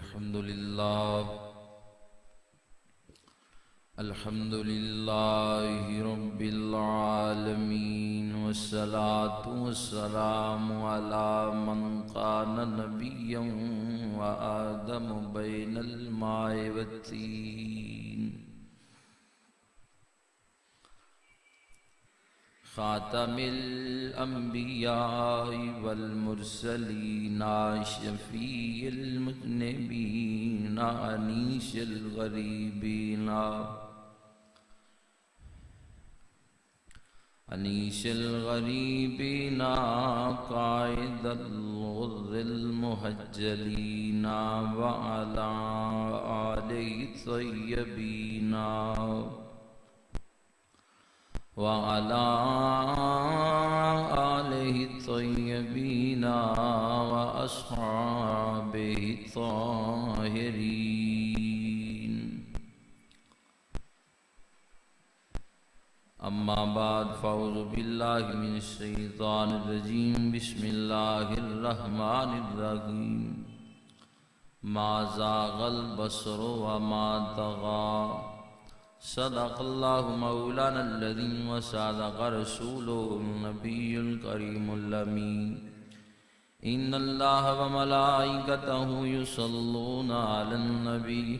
الحمد لله رب العالمين والصلاة والسلام على من كان نبيا وآدم بين الماء والطين خاتم الأنبياء والمرسلين شفيع المذنبين أنيس الغريبين قائد الغر المهجلين وعلى آله الطيبين وأصحابه الطاهرين. أما بعد فأعوذ بالله من الشيطان الرجيم. بسم الله الرحمن الرحيم. ما زاغ البصر وما طغى. صدق الله مولانا الذي وصدق رسوله النبي الكريم الأمين. إن الله وملائكته يصلون على النبي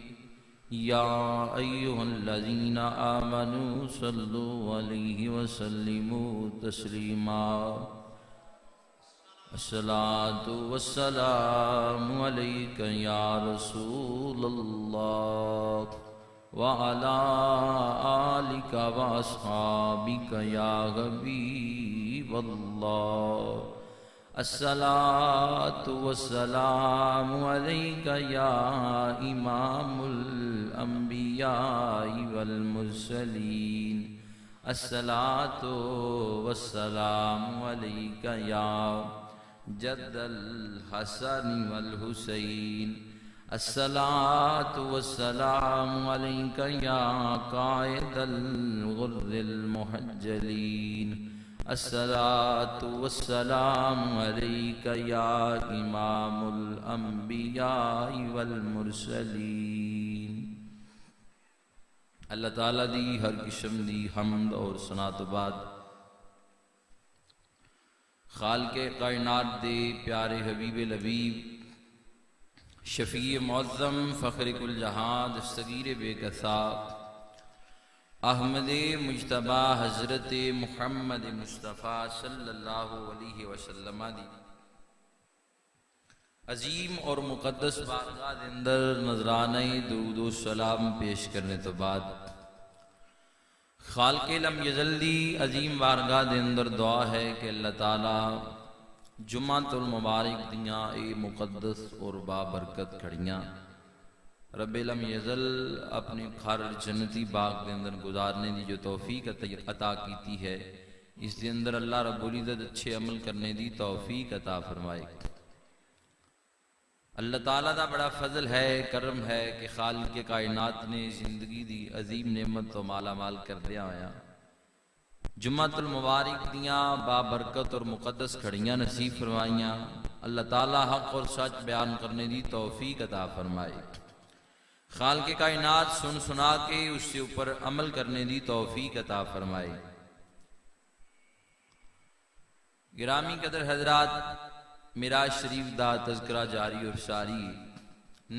يا أيها الذين آمنوا صلوا عليه وسلموا تسليما. الصلاة والسلام عليك يا رسول الله وعلى آلك وأصحابك يا حبيب الله. الصلاة والسلام عليك يا إمام الأنبياء والمرسلين. الصلاة والسلام عليك يا جد الحسن والحسين. الصلاة والسلام عليك يا قائد الغر المحجلين. الصلاة والسلام عليك يا إمام الأنبياء والمرسلين. اللہ تعالیٰ دی ہر قسم دی حمد اور ثنا تو بعد خالق کائنات دے پیارے حبیب لبیب شفیع معظم فخر کل جہاں دستگیر بے کسا احمد مجتبہ حضرت محمد مصطفیٰ صلی اللہ علیہ وسلم دی عظیم اور مقدس بارگاہ دے اندر نذرانہ درود و سلام پیش کرنے تو بعد خالق لم یزل دی عظیم بارگاہ دے اندر دعا ہے کہ اللہ تعالیٰ جمعۃ المبارک دیاں اے مقدس اور بابرکت کھڑیاں رب لم یزل اپنے گھر جنتی باغ دے اندر گزارنے دی جو توفیق عطا کیتی ہے اس دے اندر اللہ رب العزت اچھے عمل کرنے دی توفیق عطا فرمائے. اللہ تعالیٰ دا بڑا فضل ہے کرم ہے کہ خالق کائنات نے زندگی دی عظیم نعمت تو مالا مال کر دیا ہویا جمعۃ المبارک دیاں بابرکت اور مقدس کھڑیاں نصیب فرمائیاں. اللہ تعالیٰ حق اور سچ بیان کرنے دی توفیق عطا فرمائے. خالق کائنات سن سنا کے اس سے اوپر عمل کرنے دی توفیق عطا فرمائے. گرامی قدر حضرات معراج شریف دا تذکرہ جاری اور ساری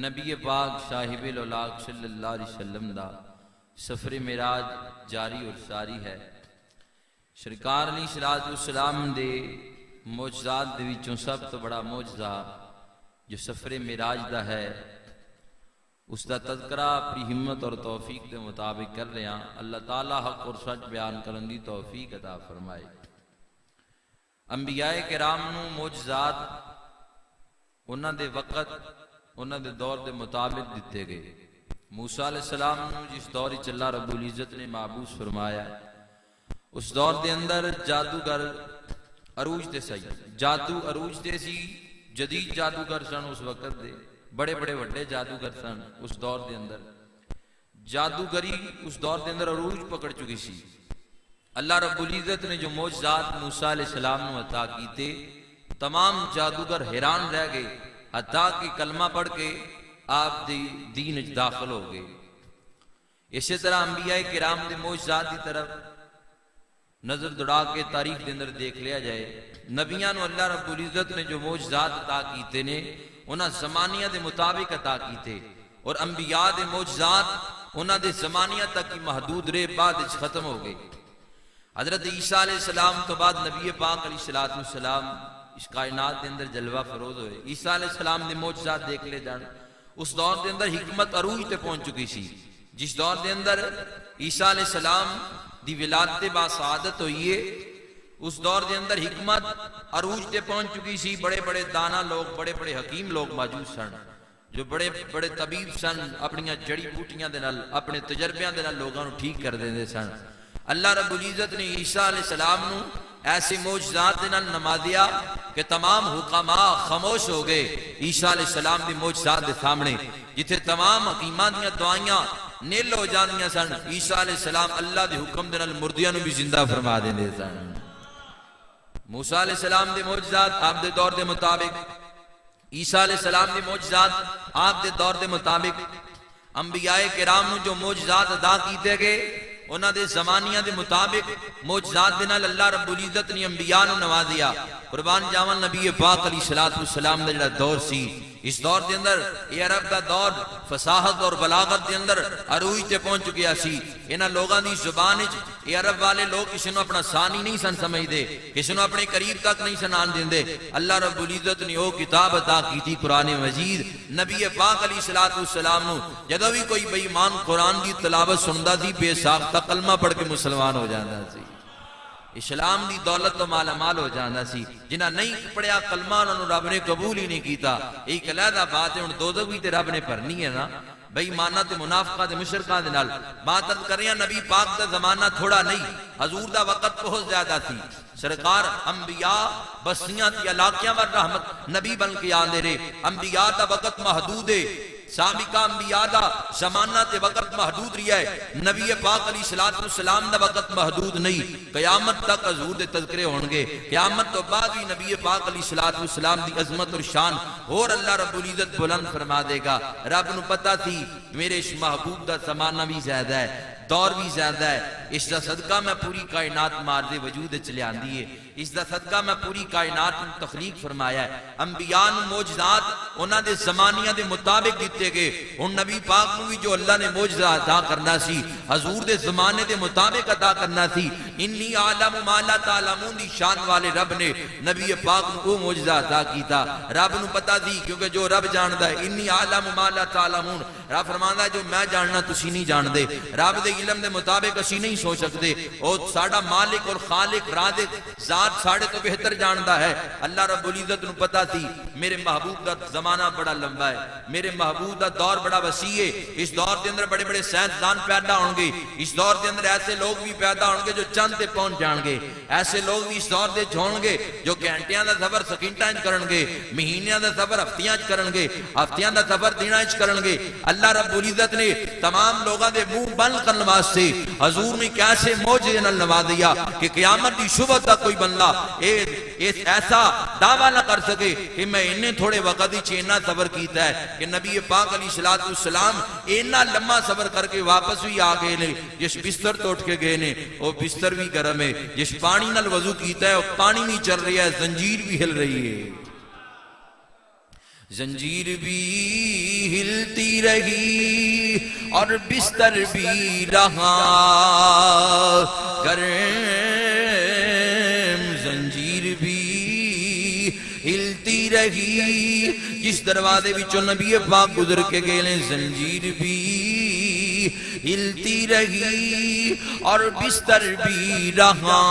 نبی پاک صاحب الاولاق صلی اللہ علیہ وسلم دا سفر معراج جاری اور ساری ہے. سرکار علیہ السلام دے معجزات دے وچوں سب تو بڑا معجزہ جو سفر معراج دا ہے اس دا تذکرہ اپنی ہمت اور توفیق دے مطابق کر رہے ہیں. اللہ تعالیٰ حق اور سچ بیان کرن دی توفیق عطا فرمائے. انبیاء کرام نو معجزات انہاں دے وقت انہاں دے دور دے مطابق دیتے گئے. موسیٰ علیہ السلام نو جس دور چ اللہ رب العزت نے معبوس فرمایا اس دور دے اندر جادوگر عروج دے سی جادو عروج دے سی جدید جادوگر سن اس وقت دے بڑے بڑے وڈے جادوگر سن اس دور دے اندر جادوگری اس دور دے اندر عروج پکڑ چکی سی. اللہ رب العزت نے جو معجزات موسیٰ علیہ السلام نے عطا کیتے تمام جادوگر حیران رہ گئے حتیٰ کہ کلمہ پڑھ کے آپ دی دین اچ داخل ہو گئے۔ اسی طرح انبیاء کرام دے معجزات دی طرف نظر دوڑا کے تاریخ دے اندر دیکھ لیا جائے، نبیاں نو اللہ رب العزت نے جو معجزات عطا کیتے نے انہاں زمانیہ دے مطابق عطا کیتے، اور انبیاء دے معجزات انہاں دے زمانیہ تک کی محدود رہے، بعد اچ ختم ہو گئے۔ حضرت عیسیٰ علیہ السلام تو بعد نبی پاک علیہ السلام اس کائنات دے اندر جلوہ فروز ہوئے۔ عیسیٰ علیہ السلام دے معجزات دیکھ لے جان، اس دور دے اندر حکمت عروج تے پہنچ چکی سی۔ جس دور دے اندر عیسیٰ علیہ السلام دی ولادت با سعادت ہوئی ہے، اس دور دے اندر حکمت عروج تے پہنچ چکی سی۔ بڑے بڑے دانا لوگ، بڑے بڑے حکیم لوگ موجود سن، جو بڑے بڑے طبیب سن، اپنی جڑی بوٹیاں دے نال، اپنے تجربیاں دے نال لوگاں نو ٹھیک کر دیندے سن۔ اللہ رب العزت نے عیسیٰ علیہ السلام نو ایسے معجزات دے نال نوازیا کہ تمام حکماء خاموش ہو گئے عیسیٰ علیہ السلام دی معجزات دے سامنے۔ جتھے تمام حکیماں دیاں دعائیاں نیل ہو جاندیاں سن، عیسیٰ علیہ السلام اللہ دے حکم دے نال مردیاں نو بھی زندہ فرما دیندے سن۔ موسیٰ علیہ السلام دے معجزات آپ دے دور دے مطابق، عیسیٰ علیہ السلام دے معجزات آپ دے دور دے مطابق، انبیاء کرام نو جو معجزات ادا کیتے گئے انہاں دے زمانیاں دے مطابق معجزات دے نال اللہ رب العزت نے انبیاء نو نوازیا۔ قربان جاون نبی پاک علیہ السلام دا جڑا دور سی، اس دور دے اندر یہ عرب دا دور فصاحت اور بلاغت دے اندر عروج تے پہنچ چکیا سی۔ انہاں لوگاں دی زبان وچ یہ عرب والے لوگ کسی نو اپنا ثانی نہیں سن سمجھدے، کسی نو اپنے قریب تک نہیں سن آن دیندے۔ اللہ رب العزت نے وہ کتاب عطا کی تھی قرآن مجید، نبی پاک علیہ السلام نو جدوں بھی کوئی بے ایمان قرآن دی تلاوت سندا سی بے ساختہ کلمہ پڑھ کے مسلمان ہو جاندا سی، اسلام دی دولت تو مالا مال ہو جانا سی۔ جنہاں نہیں پڑھیا کلمہ انہوں نے رب نے قبول ہی نہیں کیتا۔ ایک علیحدہ بات ہے، ان دوزخ بھی تے رب نے بھرنی ہے نا، بھئی مانہ تے منافقہ تے مشرکہ دے نال۔ بات کر رہے ہیں نبی پاک دا زمانہ تھوڑا نہیں، حضور دا وقت بہت زیادہ تھی۔ سرکار انبیاء بستیاں تی علاقیاں ور رحمت نبی بن کے آندے رہے۔ انبیاء دا وقت محدود ہے، سابقہ انبیاء دا زمانہ تے وقت محدود رہا ہے، نبی پاک علیہ السلام دا وقت محدود نہیں۔ قیامت تک حضور دے تذکرے ہونگے، قیامت تو بعد بھی نبی پاک علیہ السلام دی عظمت اور شان اور اللہ رب العزت بلند فرما دے گا۔ رب نو پتہ تھی میرے اس محبوب دا زمانہ بھی زیادہ ہے، دور بھی زیادہ ہے، اس دا صدقہ میں پوری کائنات مارد وجود چلے آندی ہے، اس دا صدقہ میں پوری کائنات تخلیق فرمایا ہے۔ انبیاء معجزات انہاں دے زمانیاں دے مطابق دیتے گئے، ان نبی پاک نو بھی جو اللہ نے معجزہ عطا کرنا سی حضور دے زمانے دے مطابق عطا کرنا سی۔ انی عالم ما لا تعلمون دی شان والے رب نے نبی پاک نو وہ معجزہ عطا کیتا۔ رب نو پتہ تھی کیونکہ جو رب جاندا ہے، انی عالم ما لا تعلمون، رب فرماندا ہے جو میں جاننا تسی نہیں جان دے، رب دے علم دے مطابق اسی نہیں سوچ سکتے، اور ساڈا مالک اور خالق رازق ذات ساڑھے تو بہتر جاندا ہے۔ اللہ رب العزت نو پتا تھی میرے محبوب دا زمانہ بڑا لمبا ہے، میرے محبوب دا دور بڑا وسیع ہے، اس دور دے اندر بڑے بڑے سائنسدان پیدا ہوں گے، اس دور دے اندر ایسے لوگ بھی پیدا ہوں گے جو چند تے پہنچ جان گے، ایسے لوگ بھی اس دور دے ہون گے جو گھنٹیاں دا سفر سیکنڈاں وچ کرن گے، مہینیاں دا سفر ہفتیاں وچ کرن گے، ہفتیاں دا سفر دناں وچ کرن گے۔ اللہ رب العزت نے تمام لوگاں دے منہ بند کرن واسطے حضور نے کیسے معجزے نال نوازیا کہ قیامت دی صبح تک کوئی بندہ ایسا دعویٰ نہ کر سکے کہ میں انہیں تھوڑے وقت ہی چینہ سفر کیتا ہے، کہ نبی پاک علیہ السلام انہا لمحہ سفر کر کے واپس بھی آگئے نے، جس بستر تو اٹھ کے گئے نے وہ بستر بھی گرم ہے، جس پانی نال وضو کیتا ہے وہ پانی بھی چل رہی ہے، زنجیر بھی ہل رہی ہے، زنجیر بھی ہلتی رہی اور بستر بھی رہا گرم، زنجیر بھی ہلتی رہی، جس دروازے وچوں نبی پاک گزر کے گئے نے زنجیر بھی ہلتی رہی اور بستر بھی رہا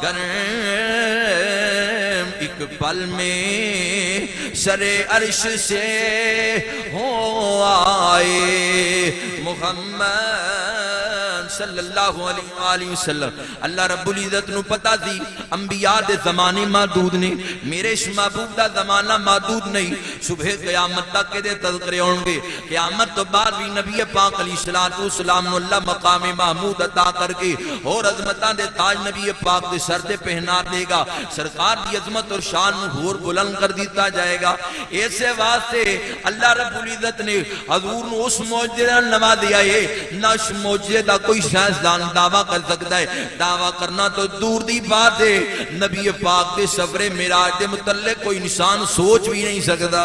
گرم، ایک پل میں سر عرش سے ہو آئے محمد صلی اللہ علیہ وآلہ وسلم اللہ رب العزت نو پتا سی انبیاء دے زمانے محدود نے، میرے اس محبوب دا زمانہ محدود نہیں، صبح قیامت تک دے تذکرے ہوں گے، قیامت تو بعد بھی نبی پاک علیہ السلام نو اللہ مقام محمود عطا کر کے اور عظمتاں دے تاج نبی پاک دے سر تے پہنا دے گا، سرکار دی عظمت اور شان نو اور بلند کر دیتا جائے گا۔ ایسے واسطے اللہ رب العزت نے حضور نو اس معجزے نال نوازیا ہے، نہ اس معجزے دا کوئی سائنسدان دعویٰ کر سکتا ہے، دعویٰ کرنا تو دور دی بات ہے، نبی پاک دے سفر معراج دے متعلق کوئی انسان سوچ بھی نہیں سکتا۔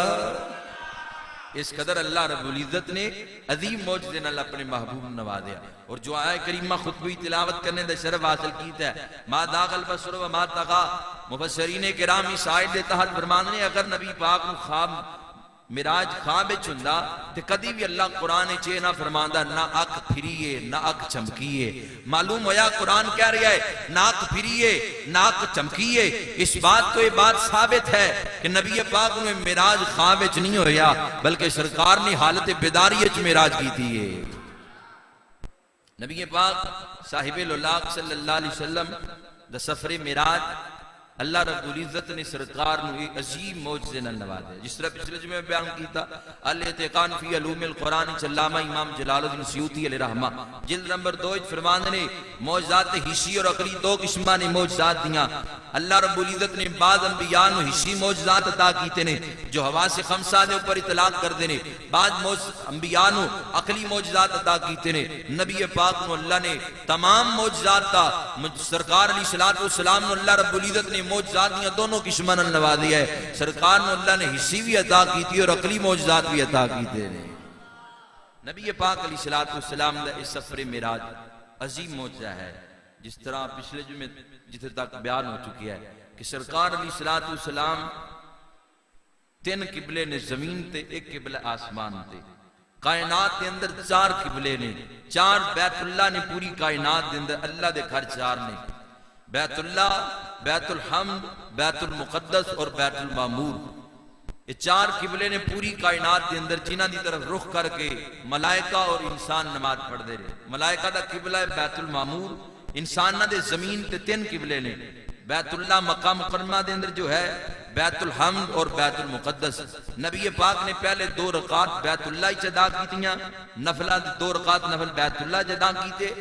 اس قدر اللہ رب العزت نے عظیم معجزے نال اپنے محبوب نوازیا، اور جو آیہ کریمہ خطبی تلاوت کرنے دا شرف حاصل کیتا ہے، ما داغ البصر و ما طغى، مفسرین کرام اس آیت دے تحت فرماندے اگر نبی پاک نو خواب معراج خواب وچ ہوندا تے کدی بھی اللہ قرآن وچ نہ فرماندا نہ اک پھریے نہ اک چمکیے، معلوم ہویا قرآن کہہ رہا ہے نہ اک پھریے نہ اک چمکیے، اس بات تو یہ بات ثابت ہے کہ نبی پاک نے معراج خواب وچ نہیں ہویا بلکہ سرکار نے حالت بیداری وچ معراج کی تھی۔ نبی پاک صاحب الولاق صلی اللہ علیہ وسلم دا سفر معراج اللہ رب العزت نے سرکار نو ایک عظیم معجزے نال نوازیا، جس طرح پچھلے جمعے میں بیان کیتا الاعتقان فی علوم القرآن علامہ امام جلال الدین سیوطی علیہ رحمہ جلد نمبر 2 فرماندے نے معجزات حسی اور عقلی دو قسماں نے معجزات دیاں۔ اللہ رب العزت نے بعض انبیاء نو حسی معجزات عطا کیتے نے جو حواس خمسہ دے اوپر اطلاق کر دینے، بعض انبیاء نو عقلی معجزات عطا کیتے نے۔ نبی پاک نو اللہ نے تمام معجزات تا سرکار علیہ السلام نو اللہ رب العزت نے معجزات دیا دونوں قسماں نال نوازیا ہے، سرکار نو اللہ نے حسی بھی عطا کیتی اور عقلی معجزات بھی عطا کیتے نے۔ نبی پاک علیہ السلام دا اس سفر معراج عظیم معجزہ ہے، جس طرح پچھلے جمعے جتنے تک بیان ہو چکی ہے کہ سرکار علیہ السلام 3 قبلے نے زمین تے، 1 قبلہ آسمان تے، کائنات دے اندر 4 قبلے نے، 4 بیت اللہ نے، پوری کائنات دے اندر اللہ دے گھر 4 نے، بیت اللہ، بیت الحمد، بیت المقدس اور بیت المعمور، یہ 4 قبلے نے پوری کائنات دے اندر جنہاں دی طرف رخ کر کے ملائکہ اور انسان نماز پڑھ دے رہے۔ ملائکہ دا قبلہ ہے بیت المعمور، انسانہ دے زمین تے 3 قبلے نے، بیت اللہ مکہ مکرمہ دے اندر جو ہے بیت الحمد اور بیت المقدس۔ نبی پاک نے پہلے 2 رکعات بیت اللہ ادا کیتیاں، نفلہ 2 رکعات نفل بیت اللہ ادا کیتے،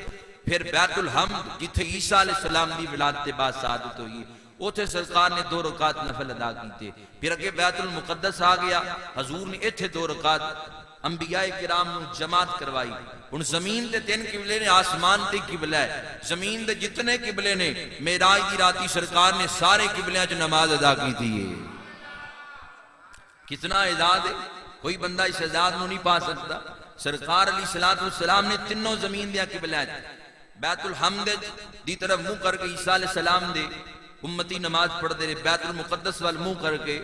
پھر بیت الحمد جتھے عیسیٰ علیہ السلام دی ولادت بعد سعادت ہوئی اوتھے سرکار نے 2 رکعات نفل ادا کیتے، پھر اگے بیت المقدس آ گیا، حضور نے ایتھے 2 رکعات انبیاء کرام نے جماعت کروائی۔ ان زمین دے 3 قبلے نے، آسمان تے قبلہ ہے، زمین دے جتنے قبلے نے معراج دی راتی سرکار نے سارے قبلیاں چ نماز ادا کی تھی۔ کتنا اعزاز ہے، کوئی بندہ اس اعزاز نو نہیں پا سکتا۔ سرکار علیہ السلام نے تینوں زمین دیا قبلہ بیت الحمد دی طرف منہ کر کے عیسیٰ علیہ السلام دے امتی نماز پڑھ دے رہے، بیت المقدس وال منہ کر کے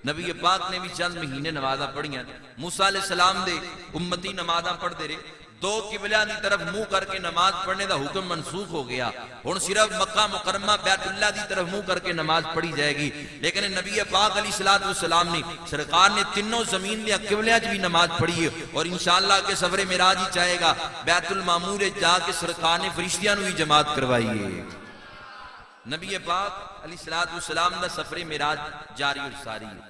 نبی پاک نے بھی چند مہینے نمازاں پڑھیاں، موسیٰ علیہ السلام دے امتی نمازاں پڑھ دے رہے۔ 2 قبلہ دی طرف منہ کر کے نماز پڑھنے دا حکم منسوخ ہو گیا، ہن صرف مکہ مکرمہ بیت اللہ دی طرف منہ کر کے نماز پڑھی جائے گی، لیکن نبی پاک علیہ السلام نے سرکار نے تینوں زمین دیا قبلیاں بھی نماز پڑھی ہے، اور انشاءاللہ کے سفر معراج ہی چاہے گا بیت المعمور جا کے سرکار نے فرشتیاں نو بھی جماعت کروائی ہے۔ نبی پاک علیہ السلام دا سفر معراج جاری اور ساری ہے۔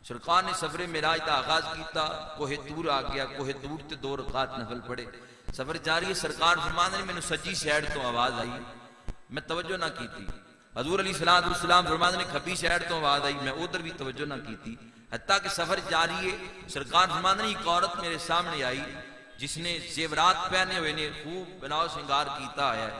سرکار نے سفر معراج دا آغاز کیتا، کوہ طور آ گیا، کوہ طور تے 2 رکعات نفل پڑھے، سفر جاری ہے۔ سرکار فرماندے نے مینوں سجی سائیڈ تو آواز آئی، میں توجہ نہ کیتی۔ حضور علیہ السلام فرماندے نے کھبی سائیڈ تو آواز آئی، میں ادھر بھی توجہ نہ کیتی، حتیٰ کہ سفر جاری ہے۔ سرکار فرماندے نے ایک عورت میرے سامنے آئی جس نے زیورات پہنے ہوئے نے، خوب بناؤ سنگار کیتا ہے۔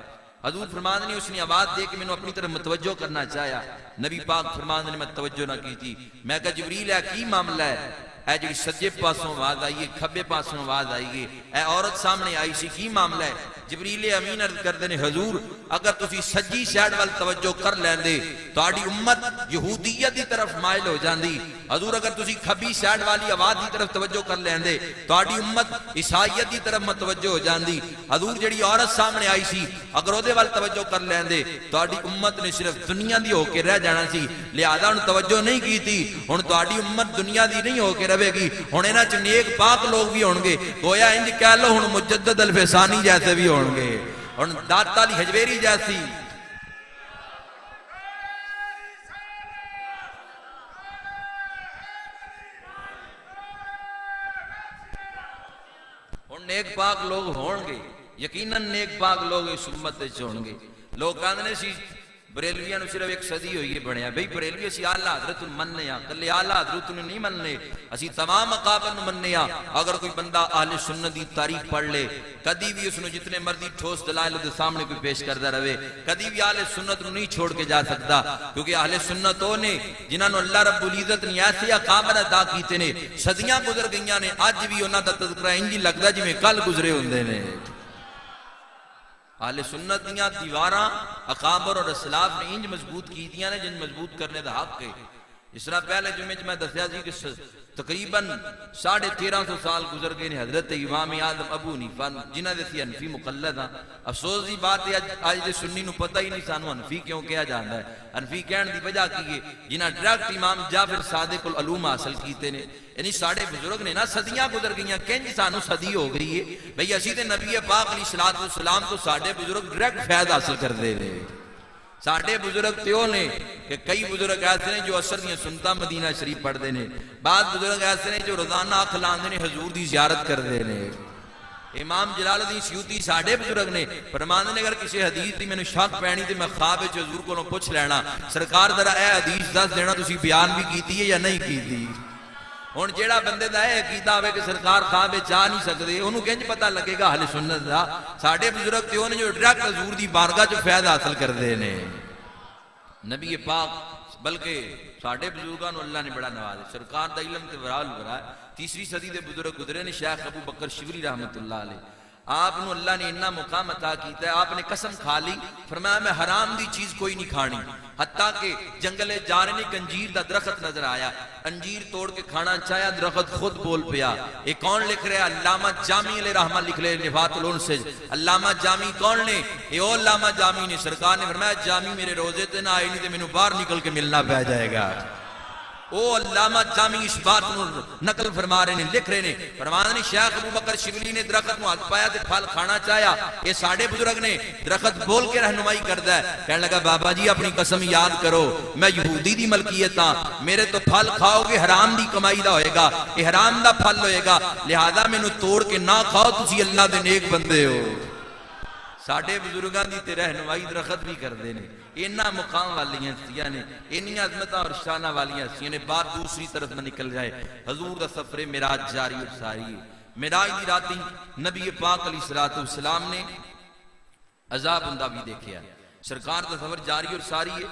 حضور فرماندے نے اس نے آواز دے کے میں اپنی طرف متوجہ کرنا چاہیا، نبی پاک فرماندے نے میں توجہ نہ کی تھی۔ میں کہا جبریل ہے کی معاملہ ہے؟ اے جی سجے پاسوں آواز آئیے، کھبے پاسوں آواز آئیے، اے عورت سامنے آئی سی کی معاملہ ہے؟ جبریل امین عرض کردے نے حضور اگر تسی سجی سائیڈ وال توجہ کر لیندے تہاڈی امت یہودیت دی طرف مائل ہو جاندی، حضور اگر تسی کھبی سائیڈ والی آواز دی طرف توجہ کر لیندے تہاڈی امت عیسائیت دی طرف متوجہ ہو جاندی۔ حضور جڑی عورت سامنے آئی سی اگر اودے وال توجہ کر لیندے تہاڈی امت نے صرف دنیا دی ہو کے رہ جانا سی، لہذا ان توجہ نہیں کیتی۔ ہن تہاڈی امت دنیا دی نہیں ہو کے رہے گی، ہن انہاں چ نیک پاک لوگ بھی ہون گے، گویا انج کہہ لو ہن مجدد الفسانی جیسے بھی ہون گے۔ اور داتا علی حجویری جیسی نیک پاک لوگ ہون گے، یقیناً نیک پاک لوگ اس امت ہون گے. لوگ کہندے سی بریلویاں نو صرف ایک صدی ہوئی ہے بنیا. بھئی بریلوی اسی اعلی حضرت نو مننے ہاں، کلے اعلی حضرت نو نہیں مننے، اسی تمام اقابر نو مننے ہاں. اگر کوئی بندہ اہل سنت دی تاریخ پڑھ لے، کدی بھی اس نو جتنے مرضی ٹھوس دلائل دے سامنے کوئی پیش کردا رہے، کدی بھی اہل سنت نو نہیں چھوڑ کے جا سکتا. کیونکہ اہل سنت وہ نے جنہاں نو اللہ رب العزت نے ایسے اقابر عطا کیتے نے، صدیاں گزر گئیاں نے، اج بھی انہاں دا تذکرہ انج لگدا جویں کل گزرے ہوندے نے. اہل سنت دیاں دیواراں اقابر اور اسلاف نے انج مضبوط کی دیاں نے جن مضبوط کرنے دا حق ہے. اس طرح پہلے جمعے میں دسیا سی کہ تقریباً 1350 سال گزر گئے نے حضرت امام اعظم ابو حنیفہ جنہاں دے سی حنفی مقلد ہاں. افسوس دی بات ہے اج دے سنی نو پتہ ہی نہیں سانو حنفی کیوں کہا جاندا ہے. حنفی کہن دی وجہ کی ہے جنہاں ڈائریکٹ امام جعفر صادق العلوم حاصل کیتے نے. یعنی ساڑھے بزرگ نے نا صدیاں گزر گئیاں، کنج سانو صدی ہو گئی ہے. بھئی اسی تے نبی پاک علیہ الصلوۃ والسلام تو ساڑھے بزرگ ڈائریکٹ فیض حاصل کر دے رہے. ساڑھے بزرگ تیوں نے کہ کئی بزرگ ایسے ہیں جو اثر دیاں سنتاں مدینہ شریف پڑھ دے نے، بعض بزرگ ایسے ہیں جو روزانہ آنکھ لاندے نے حضور دی زیارت کر دے نے. امام جلال الدین سیوطی ساڑھے بزرگ نے فرماندے نے اگر کسی حدیث دی میں نے شک پینی تے میں خواب وچ حضور کو پوچھ لینا سرکار ذرا اے حدیث دس دینا تسی بیان بھی کیتی ہے یا نہیں کیتی. ہن جیڑا بندے دا اے عقیدہ ہوے کہ سرکار خواب وچ آ نہیں سکدے اونوں کنج پتہ لگے گا اہل سنت دا. ساڈے بزرگ تے نے جو ڈائریکٹ حضور دی بارگاہ چ فیض حاصل کردے نے. نبی پاک بلکہ ساڈے بزرگاں نو اللہ نے بڑا نوازا. سرکار دا علم تے ورال ورا ہے. تیسری صدی دے بزرگ گزرے نے شیخ ابو بکر شبلی رحمت اللہ علیہ. آپ نو اللہ نے اتنا مقام عطا کیتا ہے، آپ نے قسم کھا لی فرمایا میں حرام دی چیز کوئی نہیں کھانی. حتیٰ کہ جنگلے جا رہے نے ایک انجیر دا درخت نظر آیا، انجیر توڑ کے کھانا چاہیا، درخت خود بول پیا. یہ کون لکھ رہے ہیں؟ علامہ جامی علیہ رحمہ لکھ رہے ہیں نفات الانسج. علامہ جامی کون نے؟ یہ او علامہ جامی نے. سرکار نے فرمایا جامی میرے روزے تے نہ آئی نہیں تے میں نو باہر نکل کے ملنا پہ جائے گا. او علامہ جامی اس بات نو نقل فرما رہے ہیں، لکھ رہے ہیں. فرمانے شیخ ابو بکر شبلی نے درخت نو ہاتھ پایا تے پھل کھانا چاہیا. یہ ساڑھے بزرگ نے درخت بول کے رہنمائی کردا ہے. کہنے لگا بابا جی اپنی قسم یاد کرو، میں یہودی دی ملکیت ہاں، میرے تو پھل کھاؤ گے حرام دی کمائی دا ہوئے گا، یہ حرام دا پھل ہوئے گا، لہذا میں نو توڑ کے نہ کھاؤ، تسی اللہ دے نیک بندے ہو. ساڑھے بزرگاں دی تے رہنمائی درخت بھی کر دے نے. انہاں مقام والیاں ہستیاں نے، انہی عظمتاں اور شانہ والیاں ہستیاں نے. بات دوسری طرف نہ نکل جائے. حضور دا سفر معراج جاری اور ساری ہے. معراج دی راتی نبی پاک علیہ الصلوۃ والسلام نے عذاب ہوندا بھی دیکھیا. سرکار دا سفر جاری اور ساری ہے.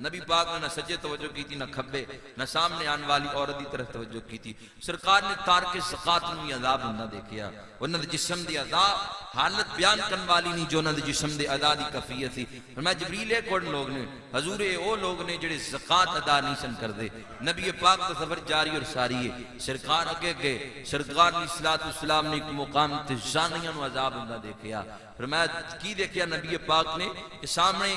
نبی پاک نے نہ سجے توجہ کی تھی، نہ کھبے، نہ سامنے آن والی عورت دی طرف توجہ کی تھی. سرکار نے تارک زکات نو بھی عذاب ہوندا دیکھیا. انہاں دے جسم دی عذاب حالت بیان کرن والی نہیں جو انہاں دے جسم دے ادا دی کیفیت سی. فرمایا جبریل اے کون لوگ نے؟ حضور اے او لوگ نے جڑے زکات ادا نہیں سن کردے. نبی پاک دا سفر جاری اور ساری ہے. سرکار اگے گئے، سرکار علیہ الصلوۃ والسلام نے ایک مقام تے زانیاں نو عذاب ہوندا دیکھیا. فرمایا کی دیکھیا نبی پاک نے کہ سامنے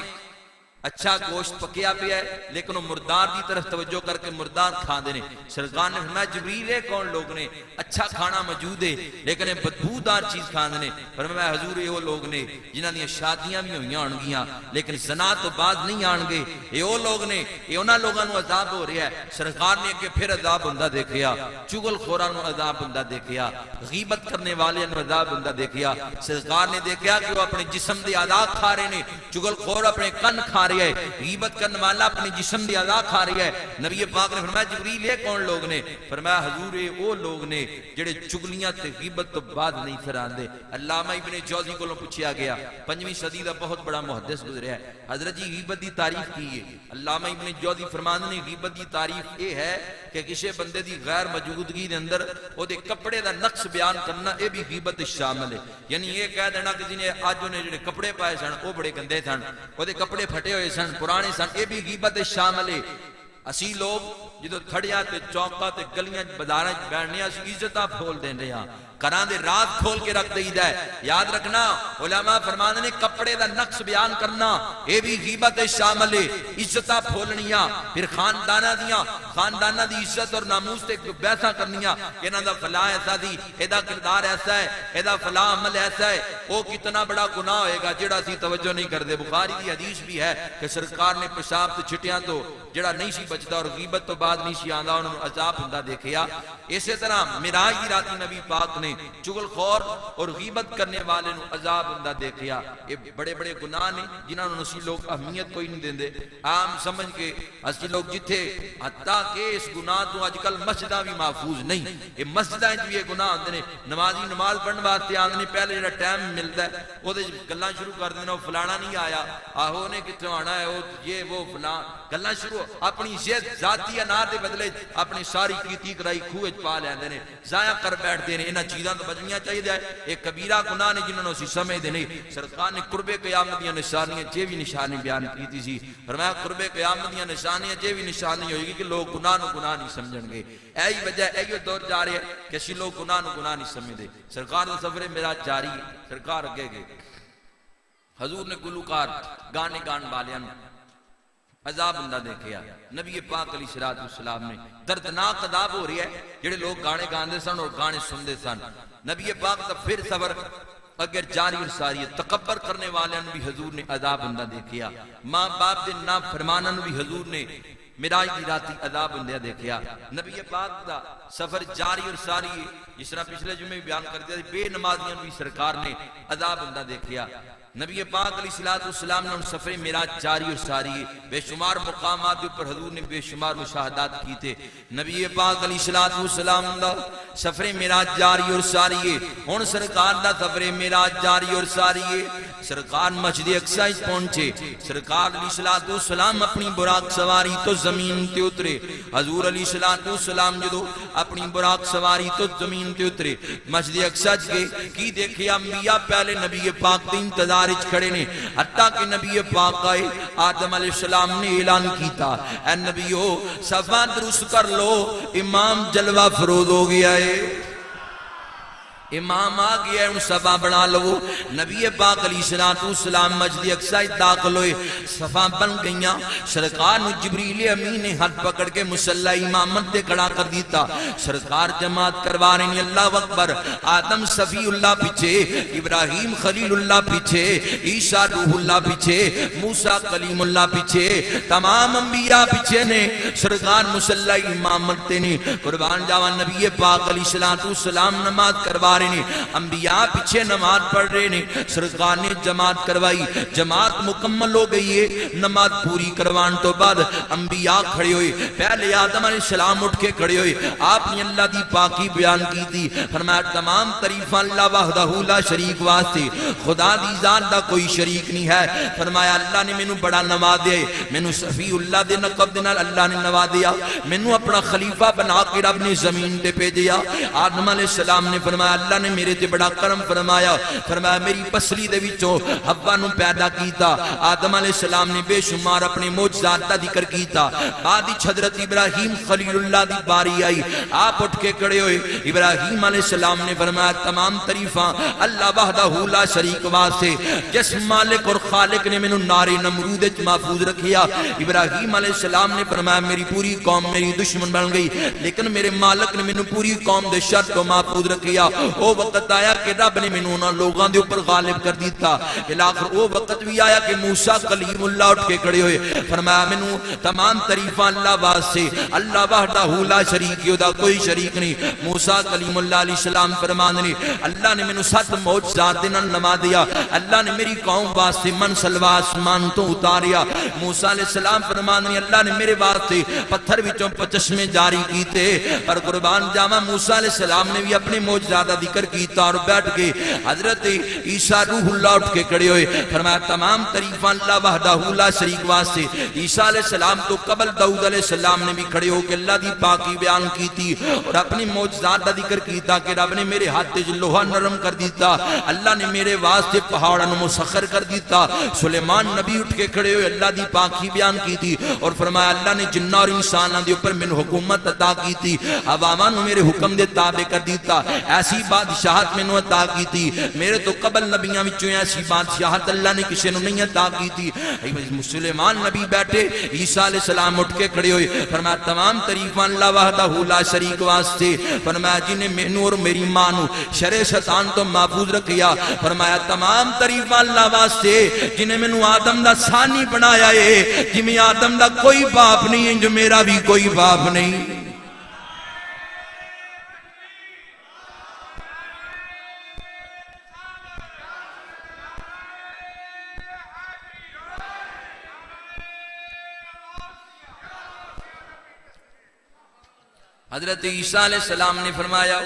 اچھا گوشت پکیا پیا ہے لیکن وہ مردار دی طرف توجہ کر کے مردار کھا دینے. سرکار نے فرمایا جبریل ہے کون لوگ نے؟ اچھا کھانا موجود ہے لیکن بدبودار چیز کھا دینے. فرمایا حضور یہ وہ لوگ نے جنہاں دی شادیاں بھی ہوئیاں ہون گیاں لیکن زنا تو بعد نہیں آن گے. یہ وہ لوگ نے، یہ انہاں لوگاں نو عذاب ہو رہا ہے. سرکار نے کہ پھر عذاب ہوندا دیکھیا. چغل خوراں نو عذاب ہوندا دیکھیا. غیبت کرنے والے نو عذاب ہوندا دیکھیا. سرکار نے دیکھیا کہ وہ اپنے جسم دے اعضاء کھا رہے نے. چغل خور اپنے کن کھا رہے ہے، غیبت کرنے والا اپنے جسم دی اعضاء کھا رہی ہے. نبی پاک نے فرمایا جبریل یہ کون لوگ نے؟ فرمایا حضور یہ وہ لوگ نے جڑے چگلیاں تے غیبت تو بعد نہیں پھراندے. علامہ ابن جوزی کو پوچھا گیا، 5ویں صدی دا بہت بڑا محدث گزریا ہے، حضرت جی غیبت دی تعریف کی ہے. علامہ ابن جوزی فرماندے نے غیبت دی تعریف یہ ہے کہ کسی بندے دی غیر موجودگی دے اندر او دے کپڑے دا نقص بیان کرنا، یہ بھی غیبت شامل ہے. یعنی یہ کہہ دینا کہ جنہیں آج انہیں جڑے کپڑے پائے سن وہ بڑے گندے سن، وہ دے کپڑے پھٹے ہوئے سن، پرانے سن، یہ بھی غیبت شامل ہے. اسی لوگ جدو تھڑیاں تے چوکاں تے گلیاں بازاراں بیٹھنے اسی عزتاں پھول دین رہے ہاں، کراں دے راز کھول کے رکھ دئیدا ہے. یاد رکھنا علماء فرماندے نے کپڑے دا نقص بیان کرنا اے بھی غیبت شامل ہے. عزتاں پھولنیاں پھر خانداناں دی عزت اور ناموس تے بحثاں کرنیاں کہ انہاں دا فلاں ایسا دی ایدا کردار ایسا ہے ایدا فلاں عمل ایسا ہے. وہ کتنا بڑا گناہ ہوئے گا جڑا سی توجہ نہیں کردے. بخاری کی حدیث بھی ہے کہ سرکار نے پیشاب تے چھٹیاں تو جڑا نہیں سی بچدا اور غیبت تو بعد نہیں سی آندا انہاں نوں عذاب ہوندا دیکھیا. اسی طرح معراج دی رات نبی پاک نے چغل خور اور غیبت کرنے والے نوں عذاب ہوندا دیکھیا. یہ بڑے بڑے گناہ نے جنہاں نوں اسی لوگ اہمیت کوئی نہیں دیندے. عام سمجھ کے اسی لوگ جتھے حتیٰ کہ اس گناہ تو اج کل مسجداں بھی محفوظ نہیں. یہ مسجداں وچ بھی یہ گناہ ہوندے نے. نمازی نماز پڑھن واسطے آندے نے پہلے جڑا ٹائم ملدا ہے او دے گلاں شروع کر دیندے نے. او فلانا نہیں آیا آہو نے کتھوں آنا ہے او یہ وہ فلاں گلاں شروع اپنی ذاتی انار دے بدلے اپنی ساری کیتی کرائی کھوہ وچ پا لیندے نے ضائع کر بیٹھدے نے. انہاں چیزاں تو بچنیاں چاہیے. ایک کبیرہ گناہ نے جنہاں نوں اسی سمجھدے نہیں. سرکار نے قرب قیامت دیاں نشانیاں چے بھی نشانی بیان کیتی سی. فرمایا قرب قیامت دیاں نشانیاں چے بھی نشانی ہوئے گی کہ لوگ گناہ نوں گناہ نہیں سمجھن گے. ایہی وجہ ایہی دور جا رہے ہیں کہ اسی لوگ گناہ نوں گناہ نہیں سمجھدے. سرکار دا سفر معراج جاری ہے. سرکار اگے گئے حضور نے گلوکار گانے گان والیاں نوں عذاب ہوندا دیکھیا. نبی پاک علیہ الصلوۃ والسلام نے دردناک عذاب ہو رہا ہے جڑے لوگ گانے گاندے سن اور گانے سندے سن. نبی پاک دا پھر سفر اگر جاری اور ساری تکبر کرنے والے بھی حضور نے عذاب ہوندا دیکھیا. ماں باپ دے نافرماناں بھی حضور نے معراج دی راتی عذاب ہوندا دیکھیا. نبی پاک دا سفر جاری اور ساری جس طرح پچھلے جمعے بیان کر دیا بے نمازیاں بھی سرکار نے عذاب ہوندا دیکھیا. نبی پاک علیہ الصلوۃ والسلام نے سفر معراج جاری اور ساری بے شمار مقامات پر حضور نے بے شمار مشاہدات کیتے. نبی پاک علیہ الصلوۃ والسلام دا سفر معراج جاری اور ساری ہن سرکار دا سفر معراج جاری اور ساری. سرکار مسجد اقصی پہنچے. سرکار علیہ الصلوۃ والسلام اپنی براق سواری تو زمین تے اترے. حضور علیہ الصلوۃ والسلام جدو اپنی براق سواری تو زمین تے اترے مسجد اقصی کے کی دیکھیا انبیاء پہلے نبی پاک دے انتظار کھڑے نے. حتیٰ کہ نبی پاک آئے آدم علیہ السلام نے اعلان کیتا اے نبیو صفحہ درست کر لو امام جلوہ فروز ہو گیا ہے. امام آ گیا ہے ان صفحہ بنا لو. نبی پاک علیہ الصلوۃ والسلام مسجد اقصی داخل ہوئے صفحہ بن گئیاں. سرکار نے جبریل امین نے ہاتھ پکڑ کے مصلی امامت تے کھڑا کر دیتا. سرکار جماعت کروا رہے ہیں. اللہ اکبر. آدم صفی اللہ پیچھے ابراہیم خلیل اللہ پیچھے عیسیٰ روح اللہ پیچھے موسیٰ کلیم اللہ پیچھے تمام انبیاء پیچھے نے. سرکار مصلی امامت تے نے قربان جاوا نبی پاک علیہ الصلوۃ والسلام نماز کروا رہے ہیں. انبیاء پیچھے نماز پڑھ رہے ہیں. سرکار نے جماعت کروائی. جماعت مکمل ہو گئی ہے. نماز پوری کروان تو بعد انبیاء کھڑے ہوئے. پہلے آدم علیہ السلام اٹھ کے کھڑے ہوئے. آپ نے اللہ دی پاکی بیان کی تھی. فرمایا تمام تعریف اللہ وحدہ لا شریک واسطے خدا دی ذات دا کوئی شریک نہیں ہے. فرمایا اللہ نے مینوں بڑا نوازیا ہے. مینوں صفی اللہ دے نقب دے نال اللہ نے نوازیا. مینوں اپنا خلیفہ بنا کے رب نے زمین تے بھیجیا. آدم علیہ السلام نے فرمایا اللہ نے میرے تے بڑا کرم فرمایا. فرمایا میری پسلی دے وچوں حوا نوں پیدا کیتا. آدم علیہ السلام نے بے شمار اپنے معجزات دا ذکر کیتا. بعد وچ حضرت ابراہیم خلیل اللہ دی باری آئی. آپ اٹھ کے کھڑے ہوئے. ابراہیم علیہ السلام نے فرمایا تمام تعریفاں اللہ وحدہ لا شریک واسطے جس مالک اور خالق نے مینوں نار نمرود وچ محفوظ رکھیا. ابراہیم علیہ السلام نے فرمایا میری پوری قوم میری دشمن بن گئی لیکن میرے مالک نے مینوں پوری قوم دے شر تو محفوظ رکھیا. وہ وقت آیا کہ رب نے مینوں انہاں لوگاں دے اوپر غالب کر دیتا. آخر وہ وقت بھی آیا کہ موسیٰ کلیم اللہ اٹھ کے کھڑے ہوئے. فرمایا مینوں تمام تعریفاں اللہ واسطے اللہ وحدہ لا شریک دا کوئی شریک نہیں. موسیٰ کلیم اللہ علیہ السلام فرماندے نے اللہ نے مینوں 7 معجزات دے نال نوازیا. اللہ نے میری قوم واسطے من سلوا آسمان تو اتاریا. موسیٰ علیہ السلام فرماندے نے اللہ نے میرے واسطے پتھر وچوں چشمے جاری کیتے. پر قربان جاواں موسیٰ علیہ السلام نے بھی اپنے معجزات دا ذکر کیتا اور بیٹھ کے حضرت عیسیٰ روح اللہ اٹھ کے کھڑے ہوئے. فرمایا تمام تعریفاں اللہ وحدہ لا شریک واسطے. عیسیٰ علیہ السلام تو قبل داؤد علیہ السلام نے بھی کھڑے ہو کے اللہ دی پاکی بیان کی تھی اور اپنی معجزات دا ذکر کیتا کہ رب نے میرے ہاتھ وچ لوہا نرم کر دیتا. اللہ نے میرے واسطے پہاڑاں نوں مسخر کر دیتا. سلیمان نبی اٹھ کے کھڑے ہوئے اللہ دی پاکی بیان کی تھی اور فرمایا اللہ نے جناں اور انساناں دے اوپر مینوں حکومت عطا کی تھی. عواماں نوں میرے حکم دے تابع کر دیتا. ایسی بادشاہت میں نے عطا کی تھی، میرے تو قبل نبیاں وچوں ایسی بادشاہت اللہ نے کسی نے نہیں عطا کی تھی۔ مسلمان نبی بیٹھے، عیسیٰ علیہ السلام اٹھ کے کھڑے ہوئے، فرمایا تمام تعریفاں اللہ وحدہ لا شریک واسطے، فرمایا جنہیں مینوں اور میری ماں نو شر شیطان تو محفوظ رکھیا، فرمایا تمام تعریفاں اللہ واسطے جنہیں مینوں آدم دا ثانی بنایا ہے، جویں آدم دا کوئی باپ نہیں ہے جو میرا بھی کوئی باپ نہیں۔ حضرت عیسیٰ علیہ السلام نے فرمایا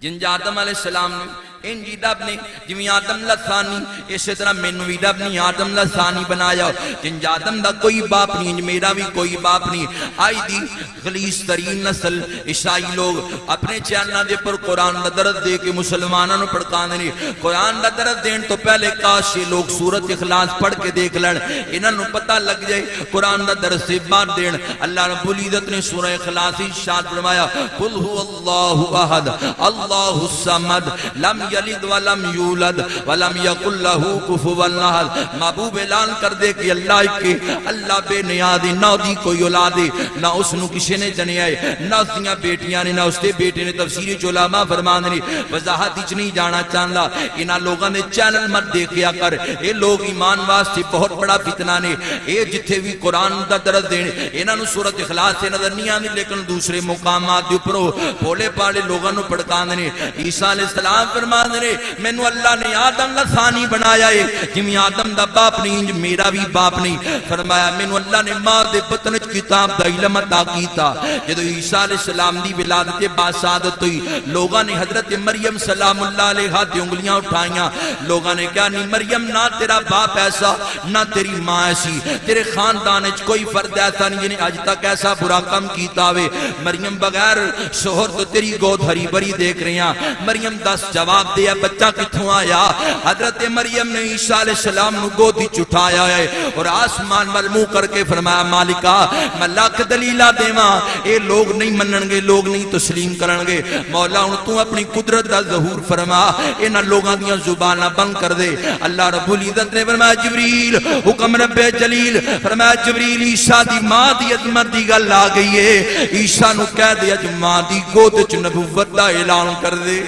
جن آدم علیہ السلام نے ان جی رب نے جویں آدم لثانی اسی طرح مینوں بھی رب نے آدم لثانی بنایا، جن آدم دا کوئی باپ نہیں، میرا بھی کوئی باپ نہیں۔ آئی دی غلیظ ترین نسل عیسائی لوگ اپنے چینل دے پر قرآن دا درد دے کے مسلمانوں پڑھکاندے نے۔ قرآن دا درد دین تو پہلے کاش یہ لوگ سورت اخلاص پڑھ کے دیکھ لڑ، انہاں نوں پتہ لگ جائے قرآن دا درد سے بعد دین۔ اللہ رب العزت نے سورہ اخلاص ارشاد فرمایا قل هو اللہ احد اللہ الصمد لم یلد ولم یولد ولم یکن له کفوا احد۔ محبوب اعلان کر دے کہ اللہ کے اللہ بے نیاز نہ دی کوئی اولاد نہ اس نو کسی نے جنیا ہے، نہ اس دیاں بیٹیاں نے نہ اس دے بیٹے نے۔ تفسیر علماء فرماندے نے وضاحت وچ نہیں جانا چاہندا، انہاں لوگاں نے چینل مت دیکھیا کر، اے لوگ ایمان واسطے بہت بڑا فتنہ نے۔ اے جتھے بھی قرآن دا درد دین انہاں نو سورۃ اخلاص سے نظر نہیں آندی، لیکن دوسرے مقامات دے اوپروں بھولے پالے لوگاں نو پڑھکاندے نے۔ عیسیٰ علیہ السلام فرماندے نے مینوں اللہ نے آدم دا ثانی بنایا ہے، جویں آدم دا باپ نہیں میرا بھی باپ نہیں۔ فرمایا مینوں اللہ نے ماں دے بطن وچ کتاب دا علم عطا کیتا۔ جدوں عیسیٰ علیہ السلام دی ولادت باسعادت ہوئی، لوگاں نے حضرت مریم سلام اللہ علیہا دی انگلیاں اٹھائیاں، لوگاں نے کہا نہیں مریم نہ تیرا باپ ایسا نہ تیری ماں ایسی، تیرے خاندان وچ کوئی فرد ایسا نہیں جنہیں اج تک ایسا برا کم کیتا ہوئے۔ مریم بغیر شوہر تو تیری گود ہری بری دیکھ رہی ہیں۔ مریم دس جواب دیا بچہ کتھوں آیا؟ حضرت مریم نے عیسیٰ علیہ السلام نو گودی چٹھایا ہے اور آسمان وال منہ کر کے فرمایا مالکہ میں لاکھ دلیلہ دیواں اے لوگ نہیں منن گے، لوگ نہیں تسلیم کرن گے، مولا ہن تو اپنی قدرت دا ظہور فرما، انہاں لوگاں دیاں زباناں بند کر دے۔ اللہ رب العزت نے فرمایا جبریل حکم رب جلیل، فرمایا جبریل عیسیٰ دی ماں دی عظمت دی گل آ گئی ہے، عیسیٰ نو کہہ دیا جو ماں دی گود وچ نبوت دا اعلان کر دے۔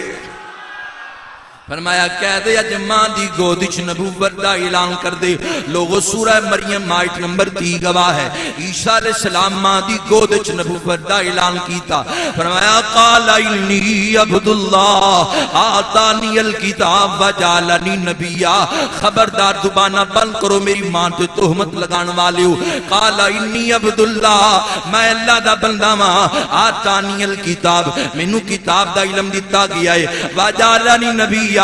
فرمایا کہہ دے اج ماں دی گود وچ نبوت دا اعلان کر دے۔ لوگو سورہ مریم آیت نمبر 3 گواہ ہے، عیسیٰ علیہ السلام ماں دی گود وچ نبوت دا اعلان کیتا۔ فرمایا قال انی عبد اللہ آتانی الکتاب وجعلنی نبیا۔ خبردار زباناں بند کرو میری ماں تے تہمت لگان والے ہو۔ قال انی عبد اللہ میں اللہ دا بندہ ہاں، آتانی الکتاب مینوں کتاب دا علم دتا گیا ہے، وجعلنی نبیا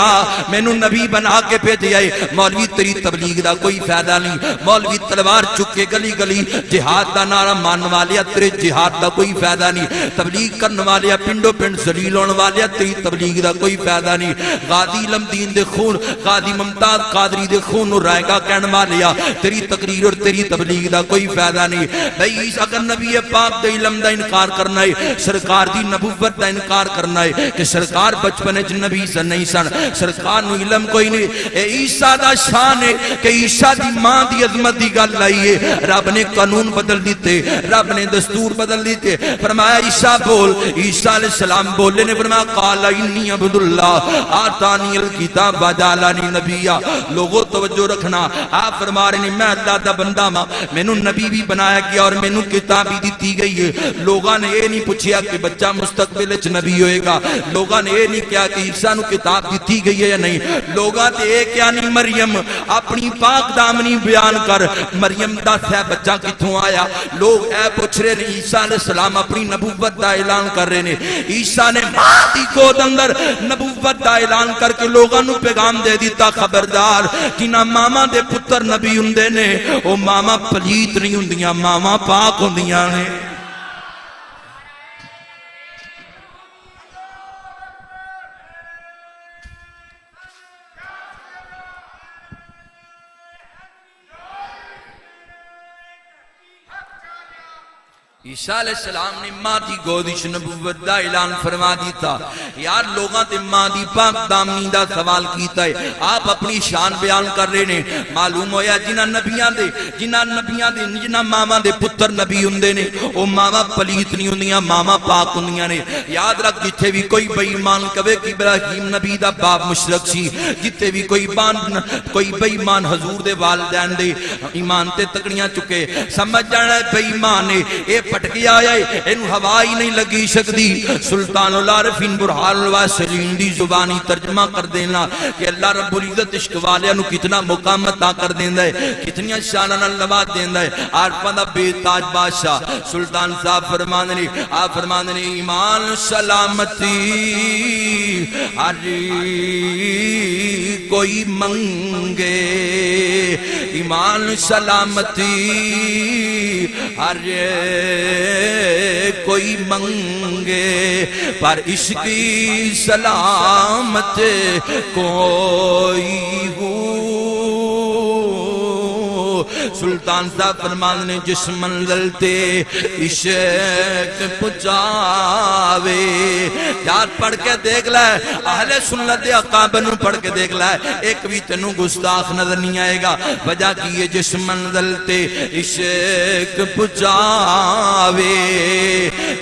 میں نو نبی بنا کے بھیجیا ہے۔ مولوی تیری تبلیغ دا کوئی فائدہ نہیں، مولوی تلوار چک کے گلی گلی جہاد دا نعرہ مان والیا تیرے جہاد دا کوئی فائدہ نہیں، تبلیغ کرن والیا پنڈو پنڈ ذلیل ہون والیا تیری تبلیغ دا کوئی فائدہ نہیں، غازی علم دین دے خون غازی ممتاز قادری دے خون نو رائے گا کہن والیا تیری تقریر اور تیری تبلیغ دا کوئی فائدہ نہیں۔ بھئی اگر نبی پاک دے علم دا انکار کرنا ہے، سرکار دی نبوت دا انکار کرنا ہے کہ سرکار بچپن وچ نبی سن نہیں سن، سرکار نو علم کوئی نہیں، اے عیسیٰ دا شان ہے کہ عیسیٰ دی ماں دی عظمت دی گل آئی ہے۔ رب نے قانون بدل دیتے، رب نے دستور بدل دیتے۔ فرمایا عیسیٰ بول، عیسیٰ علیہ السلام بولے نے فرمایا قال انی عبد اللہ آتانی الکتاب وجعلنی نبیا۔ لوگوں توجہ رکھنا، آپ فرما رہے ہیں میں اللہ دا بندہ ماں، میں نو نبی بھی بنایا گیا اور میں نو کتاب بھی دیتی گئی ہے۔ لوگاں نے یہ نہیں پوچھیا کہ بچہ مستقبل وچ نبی ہوئے گا، لوگاں نے یہ نہیں کہا کہ عیسیٰ نو کتاب دیتی گئی ہے یا نہیں، لوگاں تے ایک کیا نہیں مریم اپنی پاک دامنی بیان کر، مریم دا سہ بچہ کتھوں آیا؟ لوگ اے پوچھ رہے ہیں عیسیٰ علیہ السلام اپنی نبوت دا اعلان کر رہے ہیں۔ عیسیٰ نے ماں دی گود اندر نبوت دا اعلان کر کے لوگاں نو پیغام دے دیتا خبردار جنہاں ماما دے پتر نبی ہوندے نے او ماما پلیت نہیں ہوندیاں، ماما پاک ہوندیاں نے۔ عیسیٰ علیہ السلام نے ماں دی گودش نبوت دا اعلان فرما دیتا. یار لوگاں تے ماں دی پاک دامنی دا سوال کیتا ہے. آپ اپنی شان بیان کر رہے نے. معلوم ہویا جنہ نبیاں دے جنہ ماما دے پتر نبی ہوندے نے او ماما پلیت نہیں ہوندیاں، ماما پاک ہوندیاں نے. یاد رکھ جتھے بھی کوئی بے ایمان کہے کہ ابراہیم نبی دا باپ مشرک سی، جتھے بھی کوئی بے ایمان حضور دے والدین دے ایمان تے تکڑیاں چکے، سمجھ جانا ہے بے ایمان ہے. اے پٹکی آیا ہے، اینو ہوا ہی نہیں لگی سکتی. سلطان العارفین برہان الواسلین دی زبانی ترجمہ کر دینا کہ اللہ رب العزت عشق والیاں نو کتنا مقام عطا کر دیندا ہے، کتنی شاناں نال نواز دیندا ہے. عارفاں دا بے تاج بادشاہ سلطان صاحب فرماندے نے، آپ فرماندے نے ایمان سلامتی ہر کوئی منگے، ایمان سلامتی ہر کوئی منگے، پر عشق کی سلامت کوئی ہو. سلطان صاحب فرماندے نے جس منزل تے عشق پہنچاوے. یاد پڑھ کے دیکھ لے اہل سنت دے اقابہ نو پڑھ کے دیکھ لے، ایک بھی تینوں گستاخ نظر نہیں آئے گا. وجہ کی ہے جس منزل تے عشق پہنچاوے.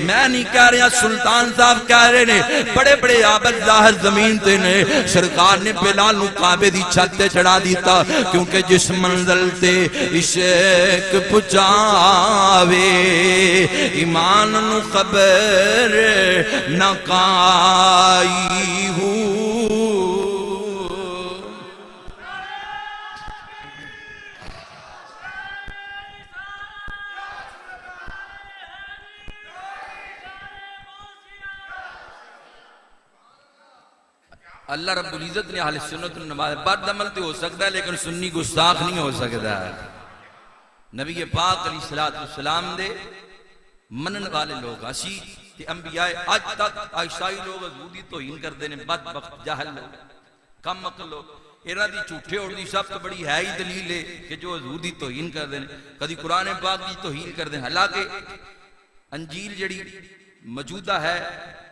میں نہیں کہہ رہا، سلطان صاحب کہہ رہے نے. بڑے بڑے عابد ظاہر زمین تے نے، سرکار نے بلال نو کعبے دی چھت تے چڑھا دیتا، کیونکہ جس منزل تے عشق پہنچاوے ایمان نو خبر نہ کائی ہو. اللہ رب العزت نے اہل سنت نماز بد عمل تو ہو سکتا ہے لیکن سنی گستاخ نہیں ہو سکتا ہے. نبی پاک علیہ السلام دے منن والے لوگ اسی تے انبیاء اج تک عیسائی لوگ حضور دی توہین کردے نے، بدبخت جاہل لوگ، کم عقل لوگ. انہاں دی جھوٹے اور دی سب تو بڑی ہے ہی دلیل ہے کہ جو حضور دی توہین کردے نے، کدی قرآن پاک دی توہین کردے. حالانکہ انجیل جڑی موجودہ ہے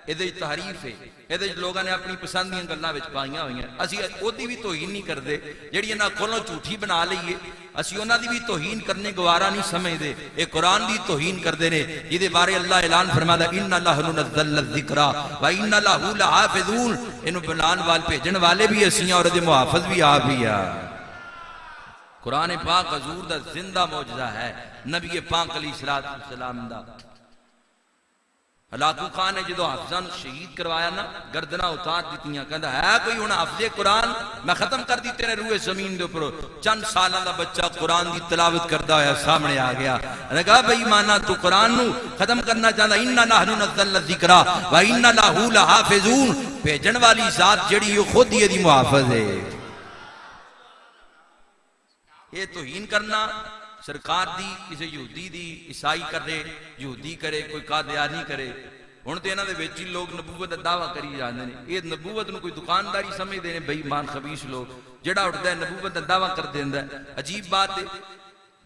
یہ تحریف ہے، یہ لوگوں نے اپنی پسند دیا گلاں وچ پائیاں ہوئی ہیں. اسی اودی بھی توہین نہیں کرتے جڑی انہاں کولوں جھوٹھی بنا لئیے، اسی انہاں دی بھی توہین کرنے گوارا نہیں سمجھدے. اے قرآن دی توہین کردے نے جدے بارے اللہ اعلان فرماتا اِنَّ نَحْنُ نَزَّلْنَا الذِّكْرَ وَإِنَّ لَهُ لَحَافِظُونَ. انہوں بلان وال بھیجن والے بھی اسیاں اور دے محافظ بھی آپ ہی ہیں. قرآن پاک حضور دا زندہ معجزہ ہے، نبی پاک علیہ السلام دا. ہلاکو خان نے جدو حافظان شہید کروایا نا، گردنہ اتار دیتیاں، کہندہ ہے کوئی انہاں حافظ قرآن میں ختم کر دیتے نے روح زمین دے اوپر. چند سالہ دا بچہ قرآن دی تلاوت کردہ ہے، سامنے آ گیا. نے کہا بھئی مانا تو قرآن نو ختم کرنا چاہتا اِنَّا نَحْنُ نَزَّلْنَا الذِّكْرَ وَإِنَّ لَهُ لَحَافِظُونَ. بھیجن والی ذات جڑی یہ خود یہ دی محافظ ہے. یہ توہین کرنا سرکار دی، کسی یہودی دی، عیسائی کرے، یہودی کرے، کوئی قادیانی کرے. ہن تے انہاں دے وچ لوگ نبوت دا دعویٰ کری جاندے نے. یہ نبوت نو کوئی دکانداری سمجھدے نے بے ایمان خبیث لوگ. جڑا اٹھدا ہے نبوت دا دعویٰ کر دیندا ہے. عجیب بات ہے،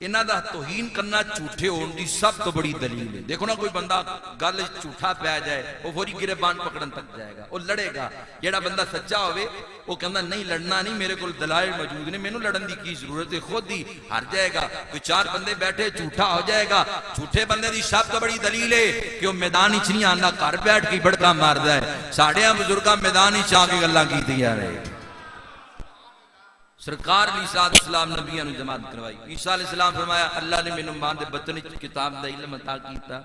انہاں دا توہین کرنا جھوٹے ہون دی سب تو بڑی دلیل ہے. دیکھو نا کوئی بندہ گل جھوٹا پہ جائے وہ فوری گربان پکڑن تک جائے گا، وہ لڑے گا. جڑا بندہ سچا ہوئے وہ کہندا نہیں لڑنا نہیں، میرے کول دلائل موجود نے، مینوں لڑن دی کی ضرورت ہے، خود ہی ہار جائے گا. کوئی چار بندے بیٹھے جھوٹا ہو جائے گا. جھوٹے بندے دی سب تو بڑی دلیل ہے کہ وہ میدان وچ نہیں آندا، گھر بیٹھ کے بڑکا ماردا ہے. ساڈے بزرگاں میدان وچ آ کے گلاں کیتیاں نے. سرکار علیہ السلام نبیوں نے جماعت کروائی. عیسیٰ علیہ السلام فرمایا اللہ نے مینوں ماں دے بطن وچ کتاب دا علم عطا کیتا.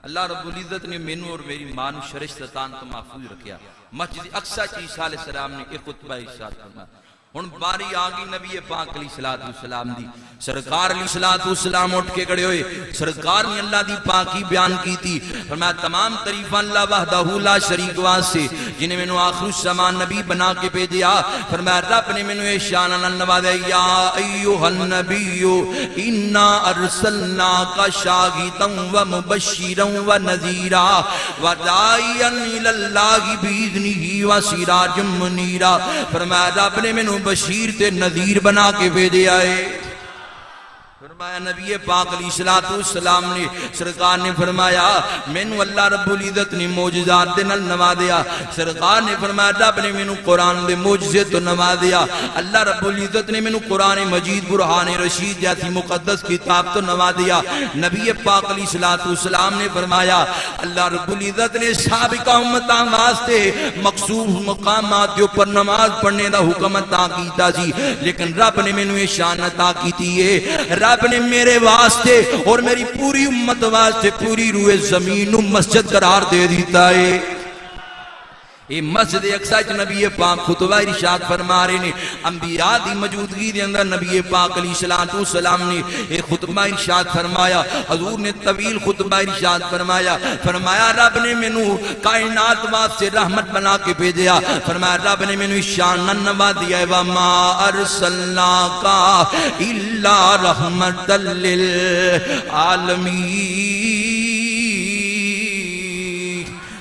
اللہ رب العزت نے مینوں اور میری ماں نوں شر شیطان تو محفوظ رکھیا. مسجد اقصی چ عیسیٰ علیہ السلام نے ایک خطبہ ارشاد فرمایا. ہن باری آ گئی نبی پاک علیہ السلام دی. سرکار علیہ السلام اٹھ کے کھڑے ہوئے. سرکار نے اللہ دی پاکی بیان کی تھی. فرمایا تمام تعریف اللہ وحدہ لا شریک واسطے جنہیں مینوں آخر الزمان نبی بنا کے بھیجیا. فرمایا رب نے مینوں یہ شان نال نوازیا یا ایھا النبی انا ارسلناک شاہدا ومبشرا ونذیرا وداعیا الی اللہ باذنہ وسراجا منیرا. فرمایا رب نے مینوں بشیر تے نذیر بنا کے بھیجے آئے. فرمایا نبی پاک علیہ السلام نے سرکار نے فرمایا مینوں اللہ رب العزت نے معجزات دے نال نوازیا سرکار نے فرمایا رب نے مینوں قرآن دے معجزے تو نوازیا اللہ رب العزت نے مینوں قرآن مجید برہان رشید جیسی مقدس کتاب تو نوازیا نبی پاک علیہ السلام نے فرمایا اللہ رب العزت نے سابقہ امتاں واسطے مخصوص مقامات کے اوپر نماز پڑھنے دا حکم عطا کیتا سی لیکن رب نے مینوں یہ شان عطا کیتی ہے رب نے میرے واسطے اور میری پوری امت واسطے پوری روئے زمین نو مسجد قرار دے دیتا ہے یہ مسجد اقصی نبی پاک خطبہ ارشاد فرما رہے نے انبیاء دی موجودگی دے اندر نبی پاک علیہ السلام نے ایک خطبہ ارشاد فرمایا حضور نے طویل خطبہ ارشاد فرمایا رب نے مینوں کائنات واسطے رحمت بنا کے بھیجیا فرمایا رب نے مینوں شان نوازیا ہے وما ارسلناک الا رحمت للعالمین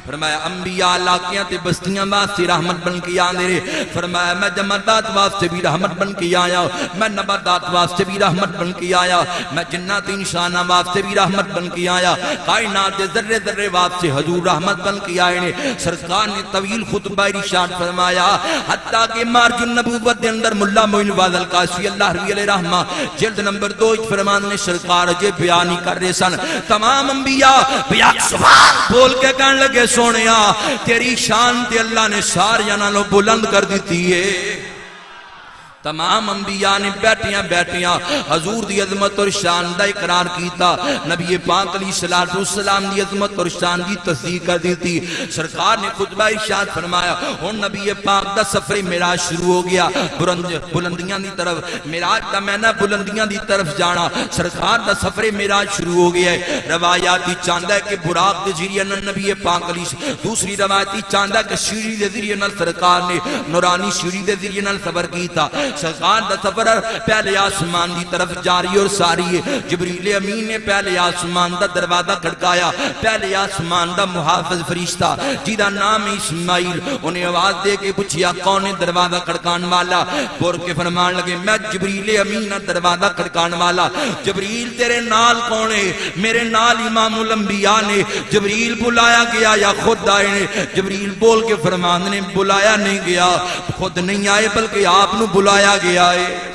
فرمایا انبیاء علاقیاں تے بستیاں واسطے رحمت بن کے آنے رہے فرمایا میں جمادات واسطے بھی رحمت بن کے آیا میں نباتات واسطے بھی رحمت بن کے آیا میں جنات انسانہ واسطے بھی رحمت بن کے آیا کائنات ذرے ذرے واسطے حضور رحمت بن کے آئے نے سرکار نے طویل خطبہ ارشاد فرمایا حتیٰ کہ مارج النبوت دے اندر ملا معین واز القاسمی اللہ روی علیہ رحمہ جلد نمبر 2 فرمان نے سرکار جے بیانی کر رہے سن تمام انبیاء بیاک سبحان بول کے کہنے لگے سونیا تیری شان تے اللہ نے ساریاں نالوں بلند کر دیتی ہے تمام انبیاء نے بیٹھیاں حضور دی عظمت اور شان دا اقرار کیتا نبی پاک علیہ السلام دی عظمت اور شان دی تصدیق کر دیتی سرکار نے خطبہ ارشاد فرمایا اور نبی پاک دا سفر معراج شروع ہو گیا بلندیاں دی طرف معراج دا میں نے بلندیاں دی طرف جانا سرکار دا سفر معراج شروع ہو گیا ہے روایاتی چاندہ ہے کہ براق دے ذریعے نبی پاک علیہ دوسری روایتی چاندہ ہے کہ سیڑھی دے ذریعے سرکار نے نورانی سیڑھی دے ذریعے سفر کیتا سرکار دا سفر پہلے آسمان دی طرف جاری اور ساری ہے جبریل امین نے پہلے آسمان دا دروازہ کھڑکایا پہلے آسمان دا محافظ فرشتہ جیدہ نام اسماعیل انہیں آواز دے کے پوچھیا کون ہے دروازہ کھڑکان والا بور کے فرمان لگے میں جبریل امین دروازہ کھڑکان والا جبریل تیرے نال کون ہے میرے نال امام الانبیاء نے جبریل بلایا گیا یا خود آئے نے جبریل بول کے فرمان نے بلایا نہیں گیا خود نہیں آئے بلکہ آپ نو بلایا گیا ہے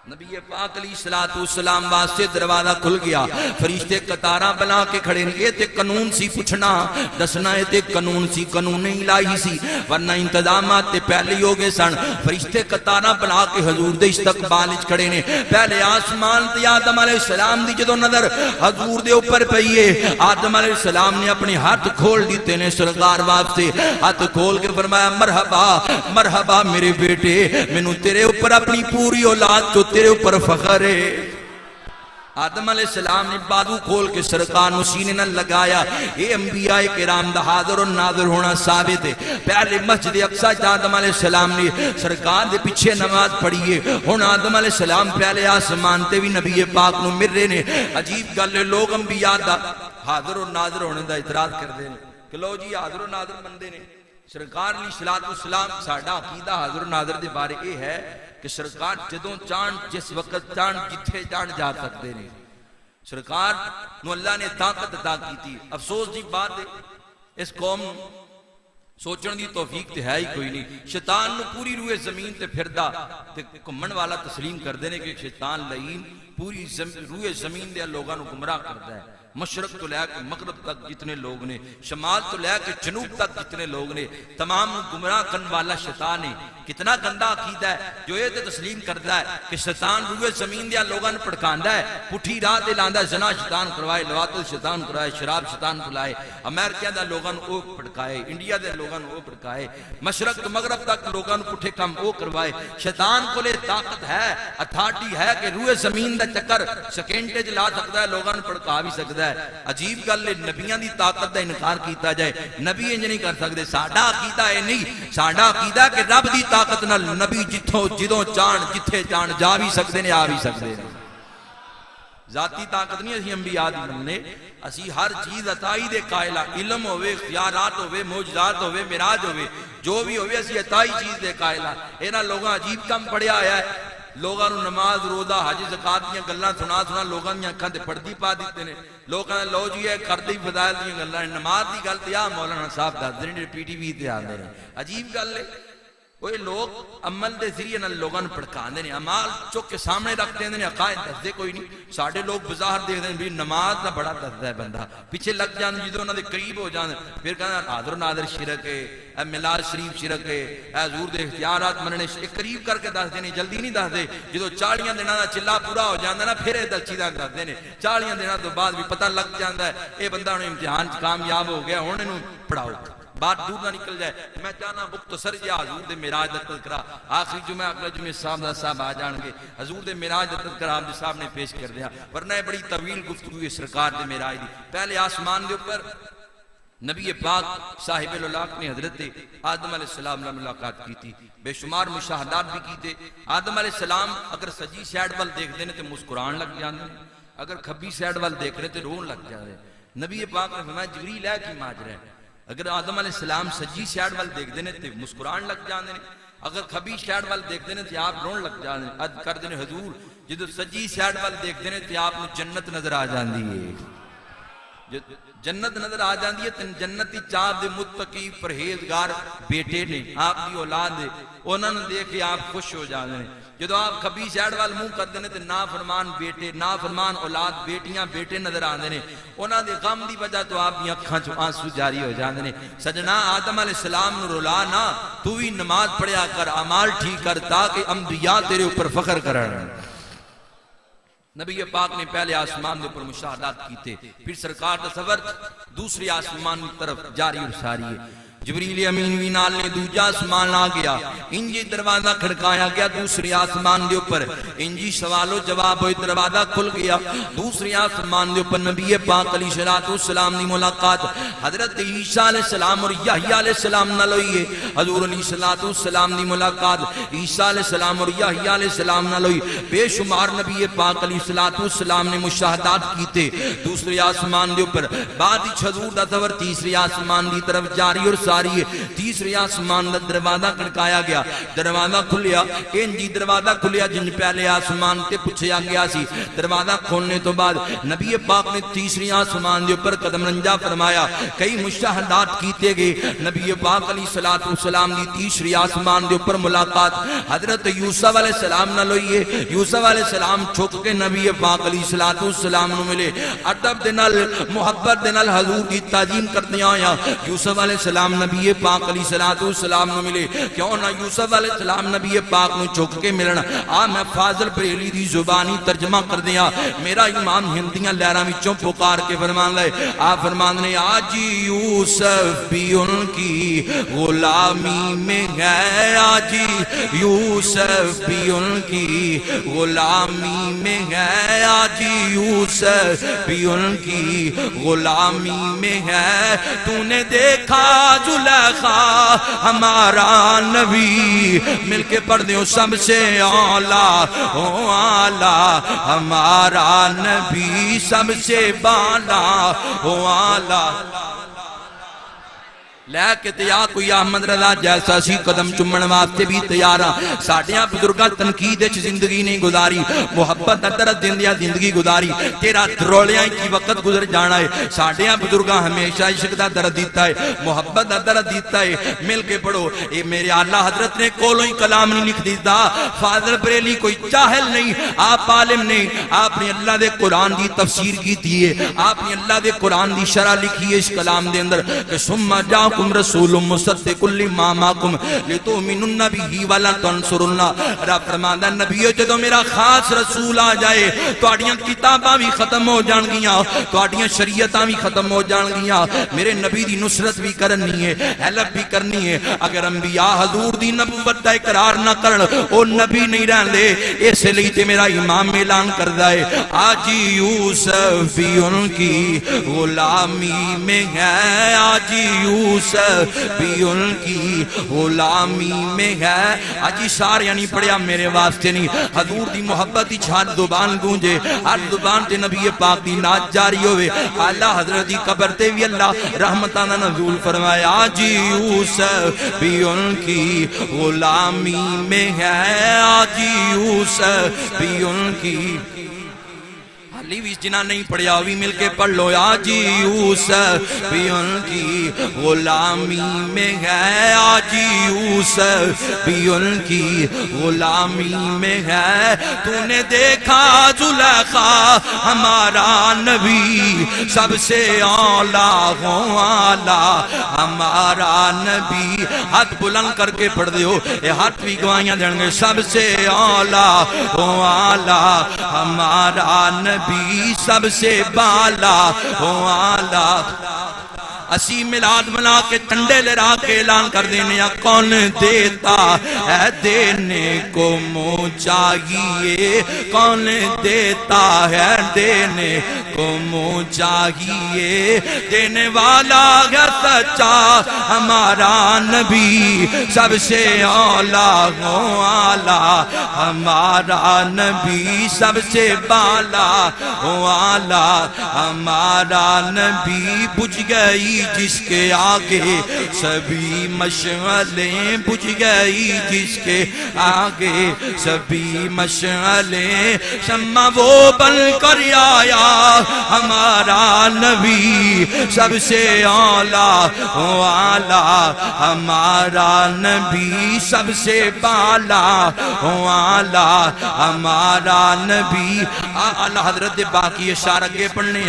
نبی پاک علیہ السلام واسطے دروازہ کھل گیا فرشتے قطاراں بنا کے کھڑے یہ تے قانون سی پوچھنا دسنا یہ تے قانون سی قانون الہی سی ورنہ انتظامات تے پہلے ہو گئے سن فرشتے قطاراں بنا کے حضور دے استقبال وچ کھڑے نے پہلے آسمان تے آدم علیہ السلام دی جدوں نظر حضور دے اوپر پئی ہے آدم علیہ السلام نے اپنے ہاتھ کھول دیتے نے سرکار واسطے ہاتھ کھول کے فرمایا مرحبا مرحبا میرے بیٹے مینوں تیرے اوپر اپنی پوری اولاد تو تیرے اوپر فخر ہے آدم علیہ السلام نے بازو کھول کے سرکار نو سینے نہ لگایا یہ انبیاء کرام دا حاضر و ناظر ہونا ثابت ہے پہلے مسجد اقصی آدم علیہ السلام نے سرکار دے پیچھے نماز پڑھی ہے ہن آدم علیہ السلام پہلے آسمان تے بھی نبی پاک نو مل رہے نے عجیب گل ہے لوگ انبیاء دا حاضر و ناظر ہونے دا اعتراض کردے نے کہ لو جی حاضر و ناظر بندے نے سرکار علیہ السلام ساڈا عقیدہ حاضر و ناظر دے بارے یہ ہے کہ سرکار جدوں چاند جس وقت چاند جتھے چاند جا سکتے ہیں سرکار نو اللہ نے طاقت عطا کی تھی افسوس دی بات ہے اس قوم سوچن دی توفیق تے ہے ہی کوئی نہیں شیطان نو پوری روئے زمین تے پھردا تے گھمن والا تسلیم کر دینے کہ شیطان لعین پوری روئے زمین دے لوگاں نو گمراہ کردا ہے مشرق تو لے کے مغرب تک جتنے لوگ نے شمال تو لے کے جنوب تک جتنے لوگ نے تمام گمراہ کرنے والا شیطان ہے کتنا گندا عقیدہ ہے جو یہ تسلیم کرتا ہے کہ شیطان روئے زمین دیا لوگاں نے پڑکاندا ہے پٹھی راہ دے لاندا ہے زنا شیطان کروائے لواطل شیطان کروائے شراب شیطان پلائے امریکہ دے لوگاں کو پڑکائے انڈیا دے لوگاں کو پڑکائے مشرق تو مغرب تک لوگاں کو پٹھے کم وہ کروائے شیطان کو لے طاقت ہے اتھارٹی ہے کہ روئے زمین دا چکر سیکنڈ لا سکتا ہے لوگاں نے پڑکا بھی سکتا ہے عجیب گل ہے نبیاں دی طاقت دا انکار کیتا جائے نبی انج نہیں کر سکتے ساڈا عقیدہ ہے نہیں ساڈا عقیدہ کہ رب دی طاقت نال نبی جتھوں جدوں چاند جتھے چاند جا بھی سکتے نے آ بھی سکتے نے ذاتی طاقت نہیں اسی انبیاء دی مننے اسی ہر چیز عطائی دے قائل علم ہوئے اختیارات ہوئے معجزات ہوئے معراج ہوئے جو بھی ہوئے اسی عطائی چیز دے قائل انہاں لوگاں عجیب کم پڑھیا آیا ہے لوگاں نو نماز روزہ حج زکات دیاں گلاں سنا سنا لوگاں دی اکھاں تے پردی پا دتے نے لوکاں نے لو جی ہے کردی فضائل دیاں گلاں نماز دی گل تے آ مولانا صاحب دس دے نے پی ٹی وی تے آندے نے عجیب گل ہے وہ لوگ عمل دے ذریعے نال لوگاں نوں بھڑکاندے نے عمال چک کے سامنے رکھ دیندے نے عقائد دسدے کوئی نہیں ساڈے لوگ بظاہر دیکھدے نے بھی نماز دا بڑا دسدا ہے بندہ پیچھے لگ جاندے جدوں انہاں دے قریب ہو جاندے پھر کہنا حاضر و ناظر شرک ہے اے میلاد شریف شرک ہے اے حضور دے اختیارات مننے قریب کر کے دس دے نے جلدی نہیں دس دے جدوں 40 دناں دا چلا پورا ہو جاندا نا پھر اے دلچی دا دس دے نے 40 دناں تو بعد بھی پتہ لگ جاندا ہے اے بندہ ہن امتحان وچ کامیاب ہو گیا ہن اینوں پڑھاؤ بات دور نہ نکل جائے میں چاہنا مختصر جا حضور دے معراج دا تذکرہ آخری جمعہ اگلا جمعہ صاحب آ جان گے حضور دے معراج دا تذکرہ آپ دے صاحب نے پیش کر دیا ورنہ بڑی طویل گفتگو ہے سرکار دے معراج دی پہلے آسمان دے اوپر نبی پاک صاحب الولاق نے حضرت آدم علیہ السلام نے ملاقات کی تھی بے شمار مشاہدات بھی کی تھے آدم علیہ السلام اگر سجی سیڈ وال دیکھ دینے تو مسکران لگ جاندے اگر کھبی سیڈ وال دیکھ رہے تو رون لگ جاندے نبی پاک نے فرمایا جبریل ہے کی ماجرا ہے اگر آدم علیہ السلام سجی سیڈ وال دیکھ دینے تو مسکران لگ جاندے اگر کھبی سیڈ وال دیکھ دینے تو آپ رون لگ جاندے عد کر دینے حضور جدو سجی سیڈ وال دیکھ دینے تو آپ نے جنت نظر آ جاندی ہے جنت نظر آ جاندی ہے تن جنتی چاپ دے متقی پرہیزگار بیٹے نے آپ دی اولاد دے انہاں نے دیکھ کے آپ خوش ہو جاندے نے جدو آپ کبھی سیڈ وال منہ کر دینے تے نافرمان بیٹے نافرمان اولاد بیٹیاں بیٹے نظر آندے نے انہاں دے غم دی وجہ تو آپ دی اکھاں چوں آنسو جاری ہو جاندے نے سجنا آدم علیہ السلام نو رولا نا تو بھی نماز پڑھیا کر اعمال ٹھیک کر تاکہ انبیاء تیرے اوپر فخر کرن نبی پاک نے پہلے آسمان دے اوپر مشاہدات کیتے پھر سرکار تصور دوسری آسمان کی طرف جاری اور ساری ہے جبریل امین وی نال نے دوجا آسمان آ گیا انجی دروازہ کھڑکایا گیا دوسری آسمان دے اوپر انجی سوال و جواب ہوئے دروازہ کھل گیا دوسری آسمان دے اوپر نبی پاک علیہ السلام دی ملاقات حضرت عیسیٰ علیہ السلام اور یحییٰ علیہ السلام نال ہوئی ہے حضور علیہ السلام دی ملاقات عیسیٰ علیہ السلام اور یحییٰ علیہ السلام نال ہوئی بے شمار نبی پاک علیہ السلام نے مشاہدات کیتے دوسری آسمان دے اوپر بعد ہی حضور دا دور تیسری آسمان دی طرف جاری اور ساری ہے تیسری آسمان دا دروازہ کھڑکایا گیا دروازہ کھلیا انجی دروازہ کھلیا جن پہلے آسمان تے پوچھیا گیا سی دروازہ کھولنے تو بعد نبی پاک نے تیسری آسمان دے اوپر قدم رنجا فرمایا کئی مشاہدات کیتے گئے نبی پاک علیہ السلام دی تیسری آسمان دے اوپر ملاقات حضرت یوسف علیہ السلام نال ہوئی ہے یوسف علیہ السلام چھک کے نبی پاک علیہ السلام نو ملے ادب دے نال محبت دے نال حضور دی تعظیم کرتے آیا یوسف علیہ السلام نبی پاک علیہ السلام نو ملے کیوں نہ یوسف علیہ السلام نبی پاک نو چھک کے ملنا میں فاضل بریلی دی زبانی ترجمہ کر دیا میرا امام ہندیاں لہراں وچوں پکار کے فرمان لے فرمان نے آج یوسف بھی ان کی غلامی میں ہے آج یوسف بھی ان کی غلامی میں ہے آج یوسف بھی ان کی غلامی میں ہے تو نے دیکھا زلیخا ہمارا نبی مل کے پڑھ دیو سب سے اعلیٰ ہمارا نبی سب سے بالا اعلیٰ لے کے تیار کوئی احمد رضا جیسا سی قدم چمن واسطے بھی تیارا ساڑیاں بزرگاں تنقید زندگی نہیں گزاری محبت درد دندیا زندگی گزاری تیرا درولیاں کی وقت گزر جانا ہے ساڑیاں بزرگاں ہمیشہ عشق دا درد دیتا ہے محبت دا درد دیتا ہے مل کے پڑھو اے میرے اللہ حضرت نے کولوں ہی کلام نہیں لکھ دیتا فاضل بریلی کوئی چاہل نہیں آپ عالم نہیں آپ نے اللہ دے قرآن دی تفسیر کی دیئے آپ نے اللہ دے قرآن دی شرح لکھی ہے اس کلام دے اندر کہ سمہ جاؤ رسول مصدق لما معکم لتؤمنن به ولا تنصرن رب فرماندا نبیو جدوں میرا خاص رسول آ جائے تواڈیاں کتاباں بھی ختم ہو جان گیاں تواڈیاں شریعتاں بھی ختم ہو جان گیاں میرے نبی دی نصرت بھی کرنی ہے ہیلپ بھی کرنی ہے اگر انبیاء حضور دی نبوت دا اقرار نہ کرن او نبی نہیں رہندے اس لیے تے میرا امام اعلان کردا ہے آج یوسف بھی ان کی غلامی میں ہے آج یوسف یوسف بھی ان کی غلامی میں ہے. اجی سارے نہیں پڑھیا میرے واسطے نہیں, حضور دی محبت ہی چھات زبان گونجے, ہر زبان تے نبی پاک دی نات جاری ہوئے. اللہ حضرت دی قبر تے بھی اللہ رحمتانہ نزول فرمایا. آج یوسف بھی ان کی غلامی میں ہے, آج یوسف بھی ان کی. علی بھی جنہ نہیں پڑھیا بھی مل کے پڑھ لو. آج یوسف بھی ان کی غلامی میں ہے, آج یوسف بھی ان کی غلامی میں ہے. تو نے دیکھا زلیخا ہمارا نبی سب سے اعلیٰ ہو اعلیٰ ہمارا نبی. ہاتھ بلند کر کے پڑھ دیو, اے ہاتھ بھی گواہیاں دیں گے. سب سے اعلیٰ ہو اعلیٰ ہمارا نبی, سب سے بالا ہو اعلیٰ. اسی میلاد منا کے ٹنڈے لرا کے اعلان کر دینے, کون دیتا ہے دینے کو منہ چاہیے, کون دیتا ہے دینے کو منہ چاہیے. دینے والا ہے سچا ہمارا نبی, سب سے اعلیٰ ہو اعلیٰ ہمارا نبی, سب سے بالا ہو اعلیٰ ہمارا نبی. بجھ گئی جس کے آگے سبھی مشعلیں, بجھ گئی جس کے آگے سبھی مشعلیں. شمع وہ بن کر آیا ہمارا نبی, سب سے اعلیٰ و اعلیٰ ہمارا نبی, سب سے بالا و اعلیٰ ہمارا نبی. اللہ حضرت باقی اشارہ کے پڑھنے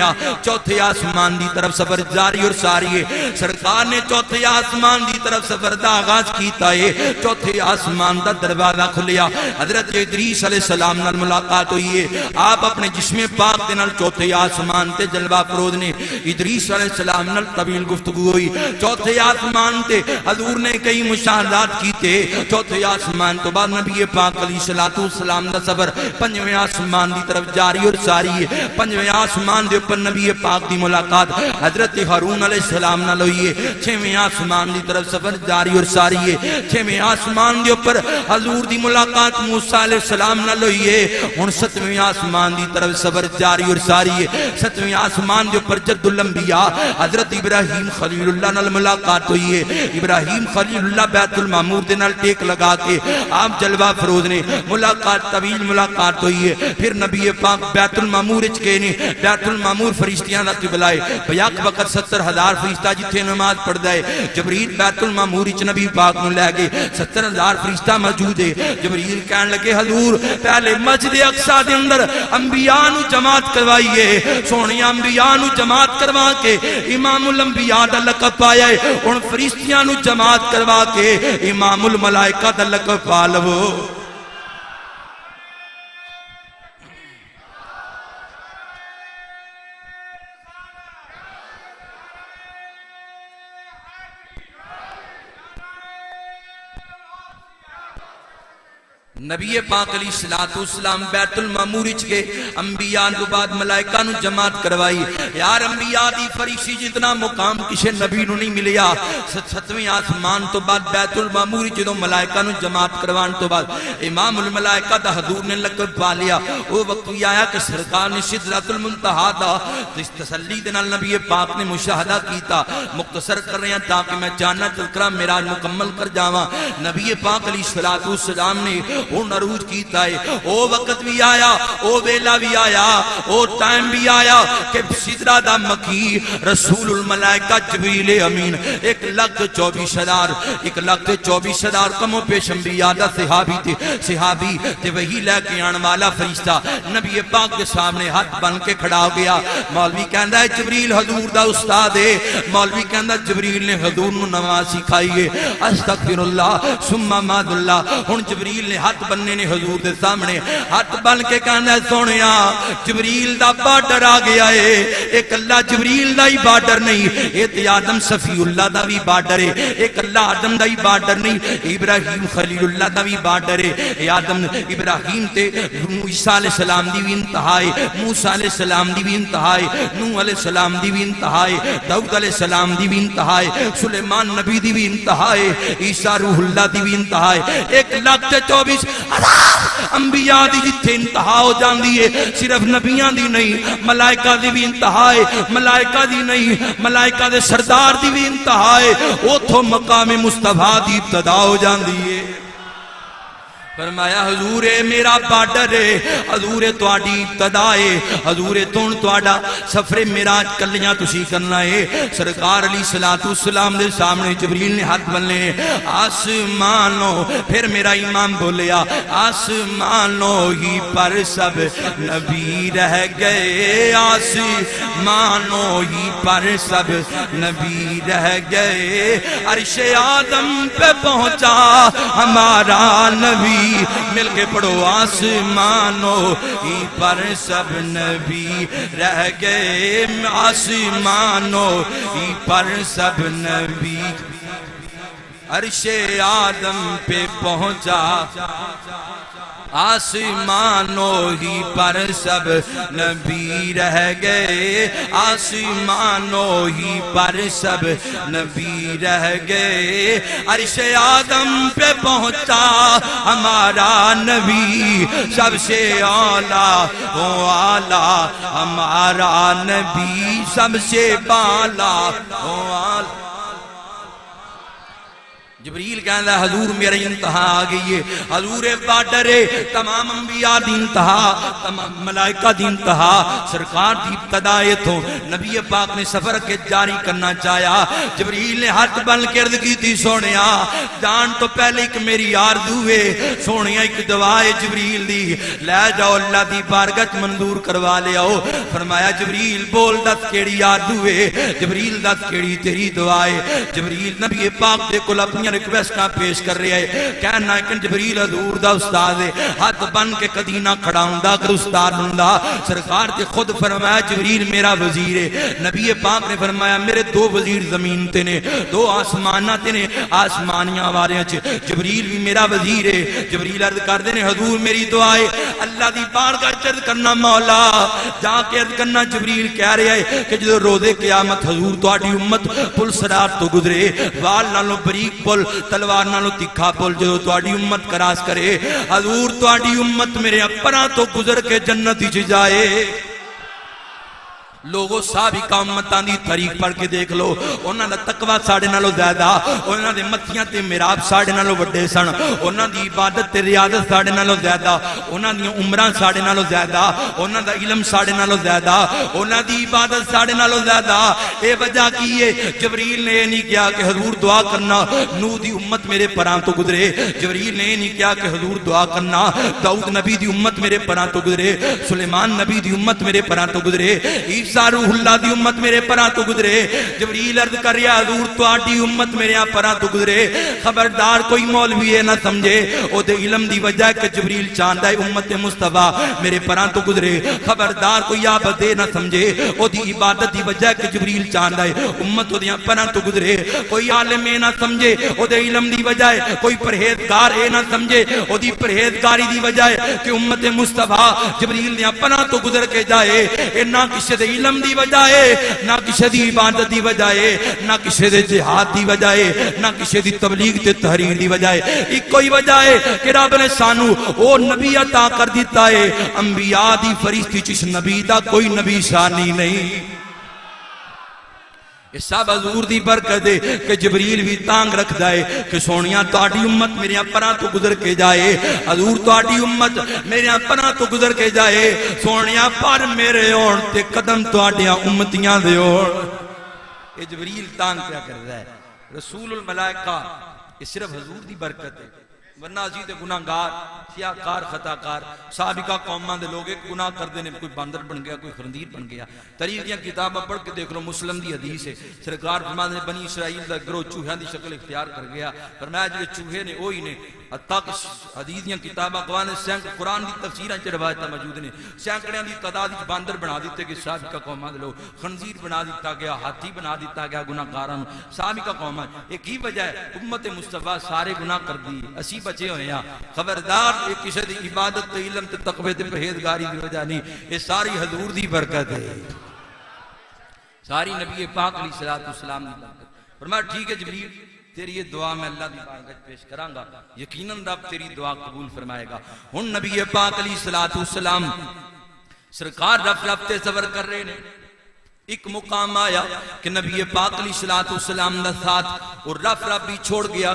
چوتھے آسمان دی طرف سفر جاری اور ساری ہے. سرکار نے چوتھے آسمان دی طرف سفر دا آغاز کیتا ہے. چوتھے آسمان دا دروازہ کھلیا, حضرت ادریس علیہ السلام نال ملاقات ہوئی ہے. آپ اپنے جسم پاک دے نال چوتھے آسمان تے جلوہ فروز نے. ادریس علیہ السلام نال طویل گفتگو ہوئی. چوتھے آسمان تے حضور نے کئی مشاہدات کیتے. چوتھے آسمان تو بعد نبی پاک علیہ السلام دا سفر پنجویں آسمان دی طرف جاری اور ساری ہے. پنجویں آسمان دے اوپر نبی پاک دی ملاقات حضرت ہارون علیہ السلام نہ لوئیے. چھویں آسمان دی طرف سفر جاری اور ساری ہے. چھویں آسمان دے اوپر حضور دی ملاقات موسیٰ علیہ السلام نہ لوئیے. ہن ستویں آسمان دی طرف سفر جاری اور ساری ہے. ستویں آسمان دے اوپر جد الانبیاء حضرت ابراہیم خلیل اللہ نال ملاقات ہوئی ہے. ابراہیم خلیل اللہ بیت المعمور دے نال ٹیک لگا کے آپ جلوہ فروز نے. ملاقات طویل ملاقات ہوئی ہے. پھر نبی پاک بیت المعمور اچ کے نے. بیت المعمور فرشتیاں دا قبلہ ہے. بیاک وقت 70,000 فرشتہ جتھے نماز پڑھ دائے. جبریل بیت المعمور اچ نبی پاک نو لے گئے. 70,000 فرشتہ موجود ہے. جبریل کہنے لگے حضور پہلے مسجد اقصی دے اندر انبیاء نو جماعت کروائیے. سونی انبیاء نو جماعت کروا کے امام الانبیاء دا لقب پایا ہے. ان فرشتیاں نو جماعت کروا کے امام الملائکہ دا لقب پا لو. نبی پاک علیہ السلام بیت المعمور اچ کے انبیاء نو بعد ملائکہ نو جماعت کروائی. یار انبیاء دی فرشتی جتنا مقام کسے نبی نو نہیں ملیا. 7ویں آسمان تو بعد بیت المعمور اچ جدوں ملائکہ نو جماعت کروان تو بعد امام الملائکہ دا حضور نے لقب پا لیا. وہ وقت بھی آیا کہ سرکار نے سدرۃ المنتہا دا تسلی دے نال نبی پاک نے مشاہدہ کیتا. مختصر کر رہے ہیں تاکہ میں جاننا چلکرا معراج مکمل کر جاواں. نبی پاک علیہ السلام نے ان عروج کیتا ہے. او وقت بھی آیا, او ویلا بھی آیا, او ٹائم بھی آیا کہ سدرہ دا مکی رسول الملائکہ جبریل امین 1,24,000 کم و پیش انبیاء دا صحابی تے وہی لے کے آن والا فرشتہ نبی پاک کے سامنے ہاتھ بن کے کھڑا ہو گیا. مولوی کہندا ہے جبریل حضور دا استاد ہے. مولوی کہندا جبریل نے حضور نو نماز سکھائی ہے. استغفر اللہ ثم ماد اللہ. ہن جبریل نے ہاتھ ہاتھ بننے نے حضور دے سامنے ہاتھ بن کے کہنا سونیا جبریل دا بارڈر آ گیا ہے ایک اللہ جبریل دا ہی بارڈر نہیں ایک آدم صفی اللہ دا بھی بارڈر ہے ایک اللہ آدم دا ہی بارڈر نہیں ابراہیم خلیل اللہ دا بھی بارڈر ہے آدم ابراہیم تے عیسیٰ علیہ السلام دی بھی انتہا ہے موسیٰ علیہ السلام دی بھی انتہا ہے نوح علیہ السلام دی بھی انتہا ہے داؤد علیہ السلام دی بھی انتہا ہے سلیمان نبی دی بھی انتہا ہے عیسیٰ روح اللہ دی بھی انتہا ہے 1,24,000 انبیاء دی جتھے انتہا ہو جاندی ہے صرف نبیاں دی نہیں ملائکہ دی بھی انتہا ہے ملائکہ دی نہیں ملائکہ دے سردار دی بھی انتہا ہے اوتھو مقام مصطفیٰ دی ابتدا ہو جاندی ہے فرمایا حضور میرا بارڈر ہے حضور تواڈی ابتدا ہے حضور تواڈا سفر معراج کلیاں تسی کرنا ہے سرکار علیہ الصلوۃ والسلام دے سامنے جبریل نے ہاتھ بننے آسمانوں پھر میرا امام بولیا آسمانوں ہی پر سب نبی رہ گئے آسمانوں ہی پر سب نبی رہ گئے عرش آدم پہ پہنچا ہمارا نبی مل کے پڑھو آسمانوں ہی پر سب نبی رہ گئے آسمانوں ہی پر سب نبی عرش آدم پہ پہنچا آسمانوں ہی پر سب نبی رہ گئے آسمانوں ہی پر سب نبی رہ گئے عرش آدم پہ پہنچا ہمارا نبی سب سے اعلیٰ وہ اعلیٰ ہمارا نبی سب سے بالا وہ اعلیٰ جبریل کہنا ہے حضور میرے انتہا آ گئی ہے حضور بارڈر ہے تمام انبیاء دی انتہا تمام ملائکہ دی انتہا سرکار دی ابتدا ہے تو نبی پاک نے سفر کے جاری کرنا چاہیا جبریل نے ہاتھ بن کے عرض کی تھی سونیا جان تو پہلے ایک میری آرزو ہے سونیا ایک دعا ہے جبریل دی لے جاؤ اللہ دی بارگاہ منظور کروا لے آؤ فرمایا جبریل بول دس کیڑی آرزو ہے جبریل دس کیڑی تیری دعا ہے جبریل نبی پاک دے کل اپنی ریکویسٹاں پیش کر رہے ہیں کہنا ہے کہ جبریل حضور دا استاد ہے ہاتھ بن کے کدی نہ کھڑا ہوندا کر استاد ہوندا سرکار تے خود فرمایا جبریل میرا وزیر ہے نبی پاک نے فرمایا میرے 2 وزیر زمین تے نے 2 آسماناں تے نے آسمانیاں والیاں چ جبریل بھی میرا وزیر ہے جبریل عرض کردے نے حضور میری دعا ہے اللہ دی بارگاہ عرض کرنا مولا جا کے عرض کرنا جبریل کہہ رہا ہے کہ جدو روزے قیامت حضور تہاڈی امت پل صراط تو گزرے وال نالوں بریک پل تلوار نالوں تکھا پل جدو تہاڈی امت کراس کرے حضور تہاڈی امت میرے اپراں تو گزر کے جنت وچ جائے لوگوں سابقہ امتان دی تاریخ پڑھ کے دیکھ لو انہاں دا تقوی ساڑھے نالوں زیادہ انہاں دے متیاں تے میراب ساڑھے نالوں وڈے سن انہاں دی عبادت تے ریاضت ساڑھے نالوں زیادہ انہاں دی عمران ساڑھے نالوں زیادہ انہاں دا علم ساڑھے نالوں زیادہ انہاں دی عبادت ساڑھے نالوں زیادہ اے وجہ کی ہے جبریل نے نہیں کیا کہ حضور دعا کرنا نوح دی امت میرے پران تو گزرے جبریل نے نہیں کیا کہ حضور دعا کرنا داؤد نبی دی امت میرے پران تو گزرے سلیمان نبی دی امت میرے پران تو گزرے روح اللہ دی امت میرے پران تو گزرے جبریل عرض کر رہا حضور تہاڈی امت میرے پران تو گزرے خبردار کوئی مولوی ہے نہ سمجھے او دے علم دی وجہ کہ جبریل چاہندا ہے امت مصطفیٰ میرے پران تو گزرے خبردار کوئی عابد نہ سمجھے او دی عبادت دی وجہ کہ جبریل چاہندا ہے امت او دیاں پران تو گزرے کوئی عالم نہ سمجھے او دے علم دی وجہ ہے کوئی پرہیزگار نہ سمجھے او دی پرہیزگاری دی وجہ ہے کہ امت مصطفیٰ جبریل دیاں پران تو گزر کے جائے اے نہ کسی دے علم دی وجہ ہے نہ کسی دی عبادت دی وجہ ہے نہ کسی دے جہاد دی وجہ ہے نہ کسی دی تبلیغ تے تحریر دی وجہ ہے ایک کوئی وجہ ہے کہ رب نے سانو او نبی عطا کر دیتا ہے انبیاء دی فرشتی چس نبی دا کوئی نبی ثانی نہیں یہ سب حضور دی برکت ہے کہ جبریل بھی تانگ رکھ دائے کہ سونیاں تہاڈی امت میرے پران تو گزر کے جائے حضور تہاڈی امت میرے پران تو گزر کے جائے سونیاں پر میرے اور تے قدم تہاڈیاں امتیاں دے اور یہ جبریل تانگ کیا کر رہا ہے رسول الملائکہ یہ صرف حضور دی برکت ہے ورنہ عزیز گناہگار سیاہکار خطاکار سابقہ قوماں دے لوگ ایک گناہ کر دینے کوئی باندر بن گیا کوئی خندیر بن گیا تاریخ دیاں کتاباں پڑھ کے دیکھ لو مسلم دی حدیث ہے سرکار فرماتے نے بنی اسرائیل دا گروہ چوہیاں دی شکل اختیار کر گیا فرمایا جڑے چوہے نے وہی نے حتیٰ کہ حدیث دیاں کتاباں گواہ نے سینکڑے قرآن دی تفسیراں چ روایتاں موجود نے سینکڑیاں دی تعداد وچ باندر بنا دیتے کہ سابقہ قوماں دے لوگ خنزیر بنا دیتا گیا ہاتھی بنا دیتا گیا گناہگاراں نوں سابقہ قوماں ایک ہی وجہ ہے امت مصطفیٰ سارے گناہ کر دی اسی بچے ہوئے ہیں خبردار ایک کسی دی عبادت تے علم تے تقوی تے پرہیزگاری دی وجہ نہیں یہ ساری حضور دی برکت ہے ساری نبی پاک علیہ السلام دی برکت فرمایا ٹھیک ہے جبریل تیری یہ دعا میں اللہ دی بارگاہ پیش کراں گا یقیناً رب تیری دعا قبول فرمائے گا ہن نبی پاک علیہ السلام سرکار رف رفتے سفر کر رہے ہیں ایک مقام آیا کہ نبی پاک علیہ السلام دا ساتھ اور رف بھی چھوڑ گیا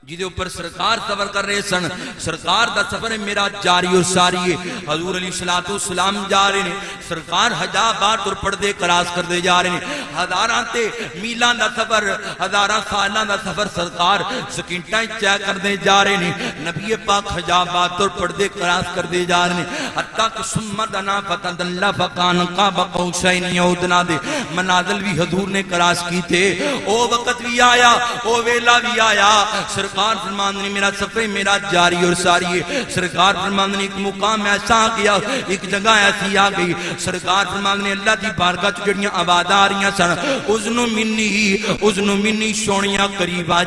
جیدے اوپر سرکار سفر کر رہے سن سرکار دا سفر میرا جاری اور ساری ہے حضور علیہ السلام جا رہے ہیں سرکار حجابات اور پردے کراس کر دے جا رہے ہیں ہزاراں تے میلان دا سفر ہزاراں سالان دا سفر سرکار سکینٹائیں چاہ کر دے جا رہے ہیں نبی پاک حجابات اور پردے کراس کر دے جا رہے ہیں حتیٰ کہ سمدنا فتد اللہ فقان قاب قوسین یودنا دے منازل بھی حضور نے کراس کی تھے او وقت بھی آیا او ویلا بھی آیا سرکار فرمان نے میرا سفر میرا جاری اور ساری ہے سرکار فرمان نے ایک مقام ایسا آ گیا ایک جگہ ایسی آ گئی سرکار فرمان نے اللہ دی بارگاہ چ جڑیاں آواز آ رہی سن اذن منی سونیاں قریب آ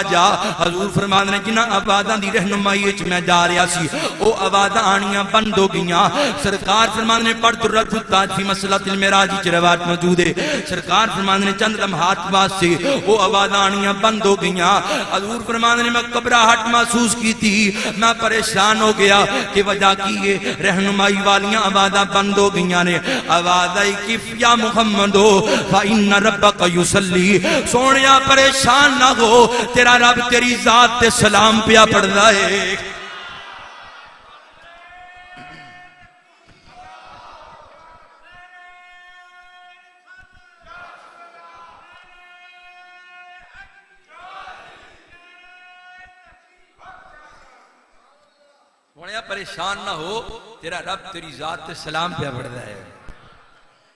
جا حضور فرمان نے جنہاں آوازاں دی رہنمائی وچ میں جا رہا سی او آوازاں آنیاں بند ہو گئیاں سرکار فرمان نے پڑھ درۃ التاج فی مسئلۃ المعراج وچ روایت موجود ہے سرکار فرمان نے چند لمحات بعد سے او آوازاں آنیاں بند ہو گئیاں حضور فرمانے نے میں گھبراہٹ محسوس کی تھی میں پریشان ہو گیا کہ وجہ کی ہے رہنمائی والیاں آوازاں بند ہو گئیاں نے آواز آئی کف یا محمدو فإن ربک یصلی سونیا پریشان نہ ہو تیرا رب تیری ذات تے سلام پیا پڑھدا ہے پریشان نہ ہو تیرا رب تیری ذات تے سلام پہ پڑھ رہا ہے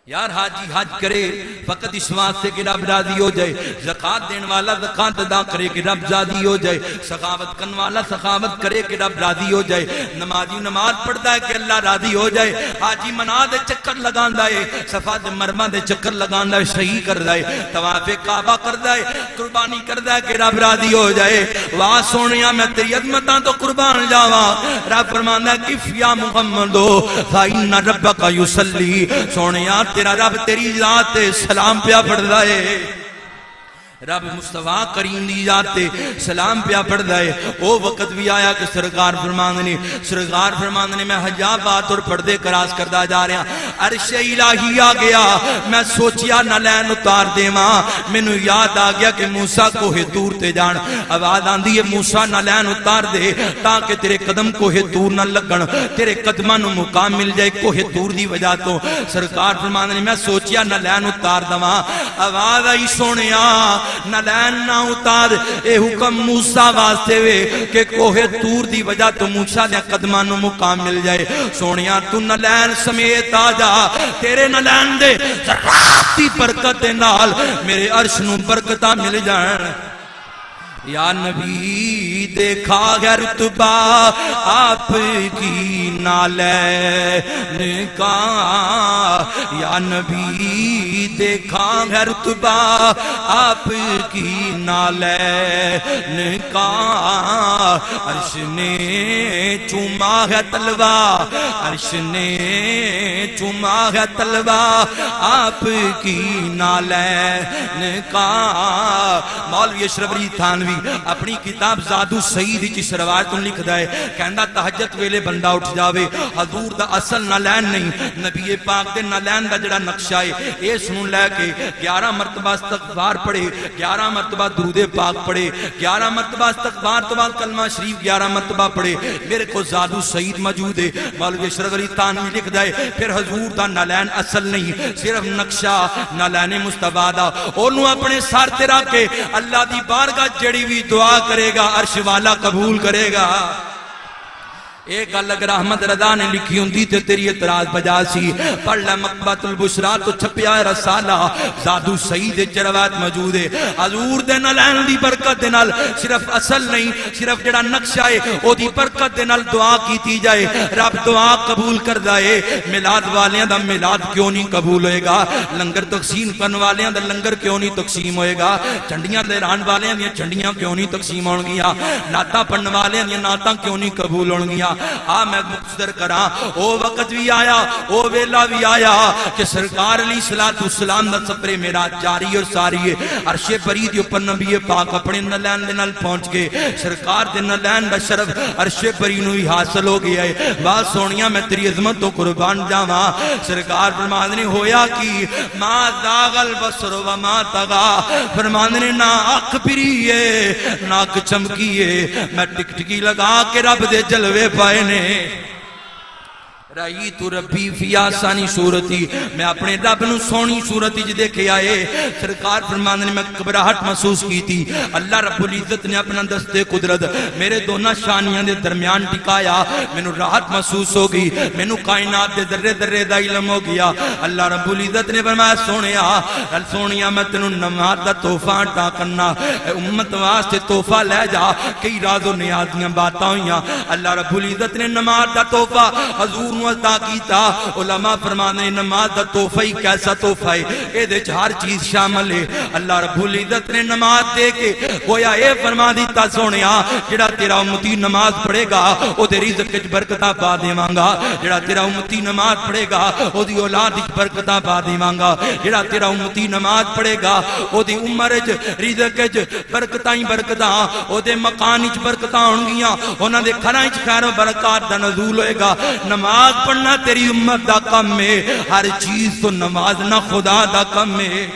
یار حاجی حج کرے فقط اس واسطے کہ رب راضی ہو جائے زکات دین والا زکات ادا کرے کہ رب راضی ہو جائے سخاوت کرنے والا سخاوت کرے کہ رب راضی ہو جائے نمازی نماز پڑھتا ہے کہ اللہ راضی ہو جائے حاجی منا دے چکر لگاندا ہے صفا دے مرمہ دے چکر لگاندا ہے صحیح کردا ہے طواف کعبہ کردا ہے قربانی کردا ہے کہ رب راضی ہو جائے واہ سونیا میں تیری عظمتاں تو قربان جاواں رب فرماندا ہے کف یا محمدو فإن ربک یصلی سونیا تیرا رب تیری ذات سلام پیا پڑھدا ہے رب مصطفیٰ کریم دی ذات سلام پیا پڑھدا ہے او وقت بھی آیا کہ سرکار فرماندے نے میں حجابات اور پردے کراس کردا جا رہا عرش الہی آ گیا میں سوچیا نہ لین اتار دیواں مینوں یاد آ گیا کہ موسیٰ کوہ طور تے جان آواز آندی ہے موسیٰ نہ لین اتار دے تاکہ تیرے قدم کوہ طور نہ لگن تیرے قدماں نوں مقام مل جائے کوہ طور دی وجہ تو سرکار فرماندے نے میں سوچیا نہ لین اتار دواں آواز آئی سونیا نہ لین نہ اتار اے حکم موسیٰ واسطے وے کہ کوہ طور دی وجہ تو موسیٰ دے قدمانوں مقام مل جائے سونیا تو نہ لین سمیت آ جا تیرے نہ لین دے ذراتی برکت نال میرے عرش نوں برکتاں مل جائیں یا نبی دیکھا ہے رتبہ آپ کی نالین کا یا نبی دیکھا ہے رتبہ آپ کی نالین کا عرش نے چوما ہے تلوہ عرش نے چوما ہے تلوہ آپ کی نالین کا مولوی اشرف علی تھانوی اپنی کتاب زادو سعید جس روایت لکھ دائے کہندہ تہجد ویلے بندہ اٹھ جاوے حضور دا اصل نہ لین نہیں نبی پاک دے نہ لین دا جڑا نقشہ ہے اے سنوں لے کے 11 مرتبہ استغفار پڑھے 11 مرتبہ درود پاک پڑھے 11 مرتبہ استغفار تو بعد کلمہ شریف 11 مرتبہ پڑھے میرے کو زادو سعید موجود ہے مولوی اشرف علی تھانوی لکھ دائے پھر حضور دا نہ لین اصل نہیں صرف نقشہ نہ لین مصطفیٰ دا انہوں اپنے سار تے رکھ کے اللہ دی بارگاہ جڑی بھی دعا کرے گا عرش والا قبول کرے گا ایک گل اگر احمد رضا نے لکھی ہوندی تے تیری اعتراض بجا سی. پڑھ لے مکتبۃ البشرا تو چھپیا ہے رسالہ زادو سعید چروات موجود ہے. حضور دے نالین دی برکت دے نال صرف اصل نہیں صرف جڑا نقشہ ہے او دی برکت دے نال دعا کیتی جائے رب دعا قبول کردا ہے. میلاد والیاں دا میلاد کیوں نہیں قبول ہوئے گا؟ لنگر تقسیم کرن والیاں دا لنگر کیوں نہیں تقسیم ہوئے گا؟ چنڈیاں لہران والیاں دی چنڈیاں کیوں نہیں تقسیم ہون گیاں؟ نعتاں پڑھن والیاں دی نعتاں کیوں نہیں قبول ہون گیاں؟ میں مقصر کراں او وقت بھی آیا او ویلا بھی آیا کہ سرکار علیہ السلام دا سفر معراج جاری اور ساری ہے. عرش بری دے اوپر نبی پاک اپنے نالین دے نال پہنچ کے سرکار دے نالین دا شرف عرش بری نو ہی حاصل ہو گیا ہے. بات سونیاں میں تیری عظمت تو قربان جاواں. سرکار فرماندے نے ہویا کی ما داغل بصر و ما طغا. فرماندے نے نہ اکھ پھریے نہ اکھ چمکیے میں ٹکٹکی لگا کے رب دے جلوے پائے نے. رأیت ربی فی آسانی صورتی میں اپنے رب نو سونی صورتی جی دیکھے آئے. سرکار فرماندے نے میں گھبراہٹ محسوس کی تھی. اللہ رب العزت نے اپنا دستے قدرت میرے دونوں شانیاں دے درمیان ٹکایا. مینوں راحت محسوس ہو گئی. مینوں کائنات دے ذرے ذرے دا علم ہو گیا. اللہ رب العزت نے فرمایا سونیا میں تینوں نماز دا تحفہ عطا کرنا. امت واسطے تحفہ لے جا. کئی راز و نیاز دیاں باتاں ہوئیاں. اللہ رب العزت نے نماز دا تحفہ حضور عطا کیتا. علماء فرمانے نماز دا تحفہ ہی کیسا تحفہ ہے اے دے ہر چیز شامل ہے. اللہ رب العزت نے نماز دے کے گویا اے فرما دیتا سونیا جڑا تیرا امتی نماز پڑھے گا او دے رزق وچ برکتاں پا دیواں گا. جڑا تیرا امتی نماز پڑھے گا او دی اولاد وچ برکتاں پا دیواں گا. جڑا تیرا امتی نماز پڑھے گا او دی عمر وچ رزق وچ برکتاں ہی برکتاں او دے مکان وچ برکتاں ہون گیاں. انہاں دے گھراں وچ خیر و برکات دا نزول ہوئے گا. نماز پڑھنا تیری امت دا کم ہے. ہر چیز تو نماز نہ خدا دا کم ہے.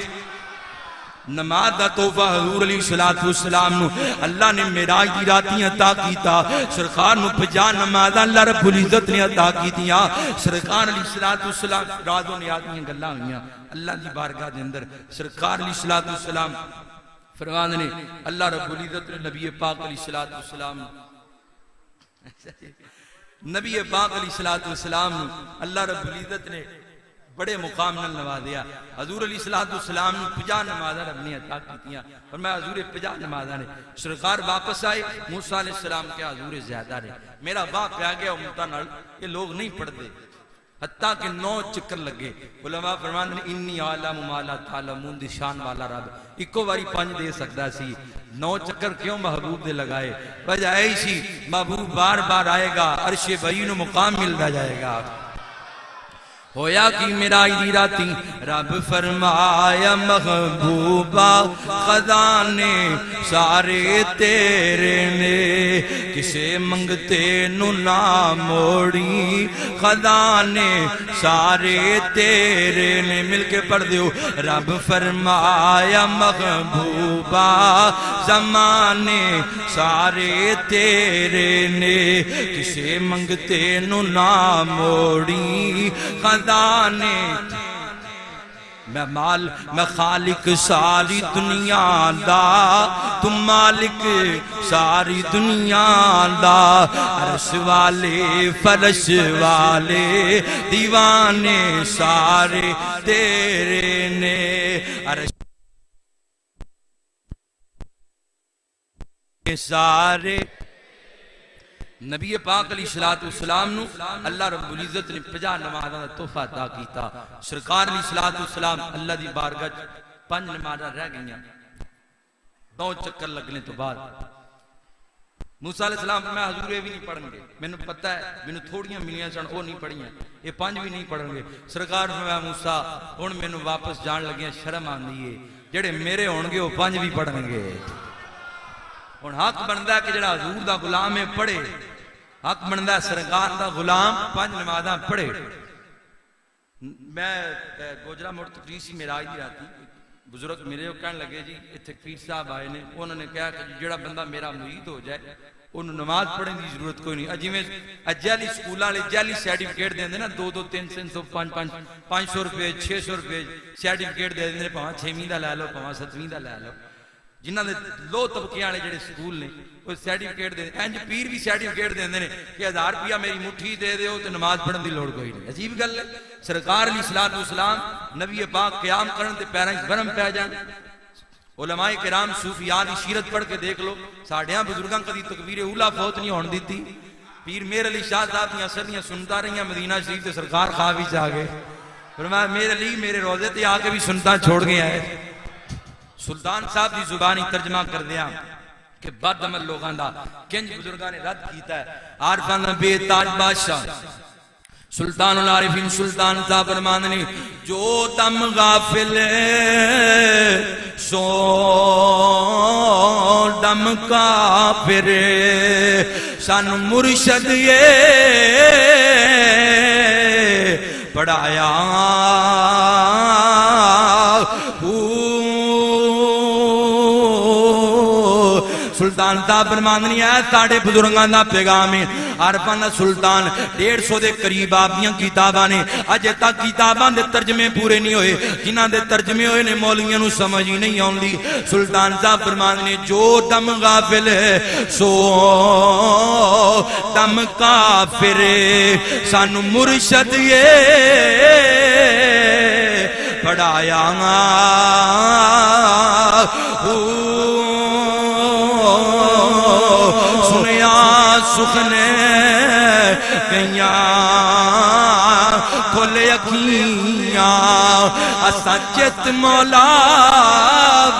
نماز دا تحفہ حضور علیہ السلام نو اللہ نے معراج دی راتیں عطا کیتا. سرکار نو 50 نمازاں اللہ رب العزت نے عطا کیتیاں. سرکار علیہ السلام راز و نیاز دیاں گلاں ہوئیاں اللہ دی بارگاہ دے اندر. سرکار علیہ السلام فرماندے نے اللہ رب العزت نے نبی پاک علیہ السلام نبی پاک علیہ السلام اللہ رب العزت نے بڑے مقام نال نوازیا. حضور علیہ السلام 50 نمازاں رب نے عطا کیتیاں. فرمایا حضور 50 نمازاں نے. سرکار واپس آئے. موسیٰ علیہ السلام کے حضور زیادہ نے میرا واہ پہ گیا امتاں نال یہ لوگ نہیں پڑھتے حتیٰ کہ 9 چکر لگے. علماء فرماندے نے انی عالم ما لا تعلمون دی شان والا رب اکو واری 5 دے سکدا سی. 9 چکر کیوں محبوب دے لگائے؟ وجہ ایسی محبوب بار بار آئے گا عرش بری نو مقام ملتا جائے گا. ہویا کی میرا دی راتی رب فرمایا محبوبہ خزانے سارے تیرے نے کسے منگتے نو نہ موڑی خزانے سارے تیرے نے. مل کے پڑھ دیو. رب فرمایا محبوبہ زمانے سارے تیرے نے کسے منگتے نو نہ موڑی خزانے. میں خالق ساری دنیا دا تم مالک ساری دنیا دا. عرش والے فرش والے دیوانے سارے تیرے نے. عرش سارے نبی پاک علیہ السلام نو اللہ رب العزت نے 50 نمازاں دا تحفہ عطا کیتا. سرکار علیہ السلام اللہ دی بارگاہ 5 نمازاں رہ گئیاں. 2 چکر لگنے تو بعد موسیٰ علیہ السلام میں حضور بھی نہیں پڑھن گے. میں نے پتہ ہے میں نے تھوڑیاں ملیاں سن وہ نہیں پڑھیاں یہ 5 بھی نہیں پڑھن گے. سرکار فرمایا موسیٰ ہن میں نے واپس جان لگیاں شرم آندی ہے جڑے میرے ہون گے وہ 5 بھی پڑھن گے. ہن حق بندا ہے کہ جڑا حضور دا غلام ہے پڑھے. حق بندا ہے سرکار دا غلام 5 نمازاں پڑھے. میں گوجرا موڑ تقریر سی معراج دی راتی بزرگ میرے کو کہنے لگے جی اتنے پیر صاحب آئے نے انہوں نے کہا کہ جڑا بندہ میرا مرید ہو جائے انہوں نماز پڑھنے دی ضرورت کوئی نہیں. جی میں جعلی سکولاں والے جعلی سرٹیفکیٹ دیندے نا 2-2 300 500 روپے 600 روپے سرٹیفکیٹ دے دیندے پاواں 6ویں دا لے لو پاواں 7ویں دا لے لو. جنہاں دے لو طبقے والے جڑے سکول نے وہ سرٹیفکیٹ دے انج پیر بھی سرٹیفکیٹ دیندے نے کہ 1000 روپیہ میری مٹھی دے دیو تے نماز پڑھن دی لوڑ کوئی نہیں. عجیب گل ہے. سرکار علیہ الصلوۃ والسلام نبی پاک قیام کرن تے پیراں وچ برم پہ جان. علماء کرام صوفیاء دی سیرت پڑھ کے دیکھ لو ساڈیاں بزرگاں کدی تکبیر اولا فوت نہیں ہون دتی. پیر میر علی شاہ صاحب دیاں اثر دیاں سنتا رہیاں مدینہ شریف تے سرکار خواب وچ آ گئے. فرمایا میر علی میرے روزے تے آ کے بھی سنتا چھوڑ گیا ہے. سلطان صاحب دی زبانی ترجمہ کر دیا کہ بد عمل لوگاں دا کنج بزرگاں نے رد کیتا ہے. عارفاں دا بے تاج بادشاہ سلطان العارفین سلطان صاحب فرماندے نے جو دم غافل سو دم کافر سن مرشد یہ پڑھایا سلطان صاحب فرماندنی ہے ساڑھے بزرگاں دا پیغام ہے. عارفاں دا سلطان 150 دے قریب آپیاں کتاباں نے اجے تک کتاباں دے ترجمے پورے نہیں ہوئے. جنہاں دے ترجمے ہوئے نے مولویاں نو سمجھ ہی نہیں آوندی. سلطان صاحب فرماندنے جو دم غافل ہے سو دم کافر سن مرشد یہ پڑھایا سنیا سخنے گئیاں کھولے اکھیاں اسا چت مولا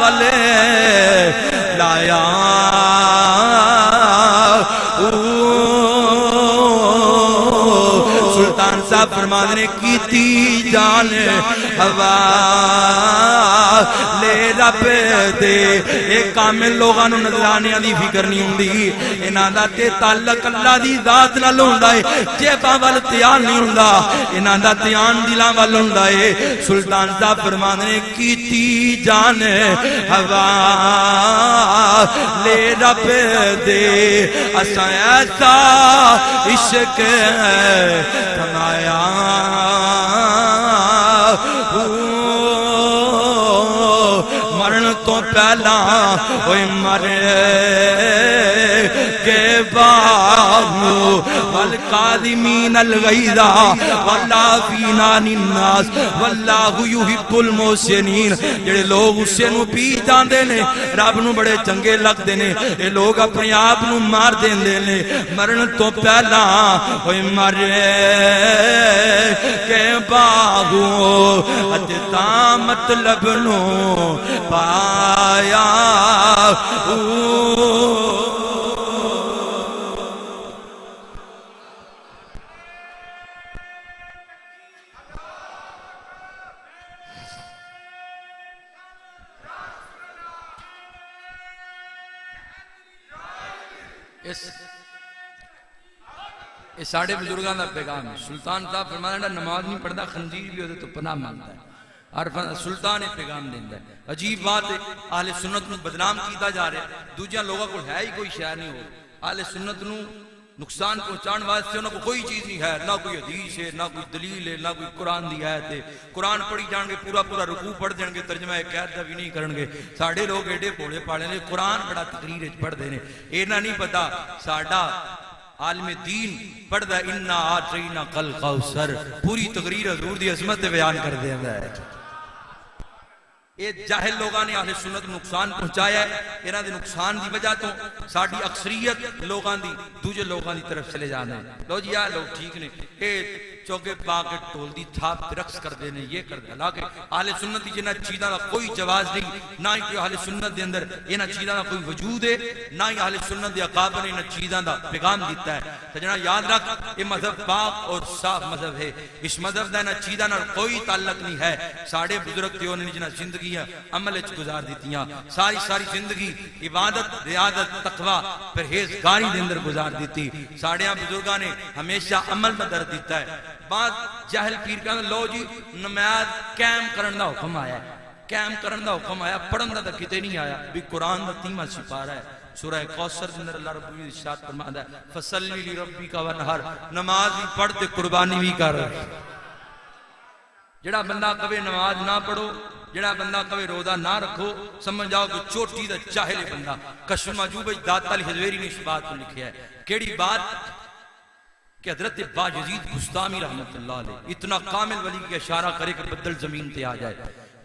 والے لایا سلطان صاحب فرمانے کیتی جان ہوا لے رب دے ایک کامل لوگاں نو نظرانے دی فکر نہیں ہوندی. انہاں دا تے تعلق اللہ دی ذات نال ہوندا ہے. جیباں ول دھیان نہیں ہوندا انہاں دا دھیان دلاں ول ہوندا ہے. سلطان صاحب فرماندے کیتی جان ہوا لے رب دے اساں ایسا عشق کمایا مرن تو پہلا ہوئے مرے کے باہو والقادمین الغیظہ والعافین عن الناس واللہ یحب المحسنین. جڑے لوگ غصے نو پی جاندے نے رب نو بڑے چنگے لگدے نے. اے لوگ اپنے آپ نو مار دیندے نے. مرن تو پہلا ہوئے مرے کے باہو اتے تا مطلب نو پایا اس ساڑھے بزرگاں دا پیغام ہے. سلطان صاحب فرمانا نماز نہیں پڑھتا خنزیر بھی ہوتے تو پناہ مانگتا ہے. عارفاں سلطان پیغام دیندہ ہے. عجیب بات ہے اہل سنت نو بدنام کیتا جا رہا ہے. دوجہ لوگوں کو ہے ہی کوئی شے نہیں ہو. اہل سنت نو نقصان پہنچان واسطے انہوں کو کوئی چیز نہیں ہے. نہ کوئی حدیث ہے نہ کوئی دلیل ہے نہ کوئی قرآن دی آیت ہے. قرآن پڑھی جان گے پورا پورا رکوع پڑھ دیں گے ترجمہ ایک آیت دا بھی نہیں کرن گے. ساڑھے لوگ ایڈے پوڑے پاڑے نے قرآن بڑا تقریر پڑھ دے نے. اینا نہیں پتا ساڑھا عالم دین پڑھ دا انا آتینا کل کوثر پوری تقریر حضور دی عظمت بیان کر دے ہے. یہ جاہل لوگاں نے اہل سنت نقصان پہنچایا ہے. انہاں دے نقصان دی وجہ تو ساڑھی اکثریت لوگاں دی دوجے لوگاں دی طرف چلے جانے ہیں. لو جی لوگ ٹھیک نے اے چوکے پاکے ٹول دی تھاپ رقص کر دینے یہ کر دے. حالانکہ اہل سنت دی جنہ چیزاں کا کوئی جواز نہیں. نہ ہی اہل سنت دے اندر انہاں چیزاں کا کوئی وجود ہے. نہ ہی اہل سنت دے اقابر نے انہاں چیزاں دا پیغام دیتا ہے. سجنہ یاد رکھ یہ مذہب پاک اور صاف مذہب ہے. اس مذہب دا انہاں چیزاں نال کوئی تعلق نہیں ہے. ساڑھے بزرگ تھے انہوں نے جنہ زندگی عمل اچھ گزار دیتیاں. ساری زندگی عبادت ریاضت تقوی پرہیزگاری دے اندر گزار دیتی. ساڑھیاں بزرگاں نے ہمیشہ عمل میں در دیتا ہے. بعد جاہل پیر کہنے لو جی نماز قائم کرن دا حکم آیا ہے. قائم کرن دا حکم آیا پڑھن دا کتے نہیں آیا. بھی قرآن دا تیمہ سپارہ ہے. سورہ کوثر کے اندر اللہ رب العزت ارشاد فرماتا ہے فصلی لربک وانحر. نماز بھی پڑھ تے قربانی بھی کر. جڑا بندہ کبھی نماز نہ پڑھو جڑا بندہ کبھی روزہ نہ رکھو سمجھ جاؤ کہ چوٹی دا چاہلے بندہ. کشف معجوب داتا علی حجویری نے اس بات کو لکھا ہے. کیڑی بات کہ حضرت با یزید بستامی رحمت اللہ علیہ اتنا کامل ولی کی اشارہ کرے کہ بدل زمین تے آ جائے.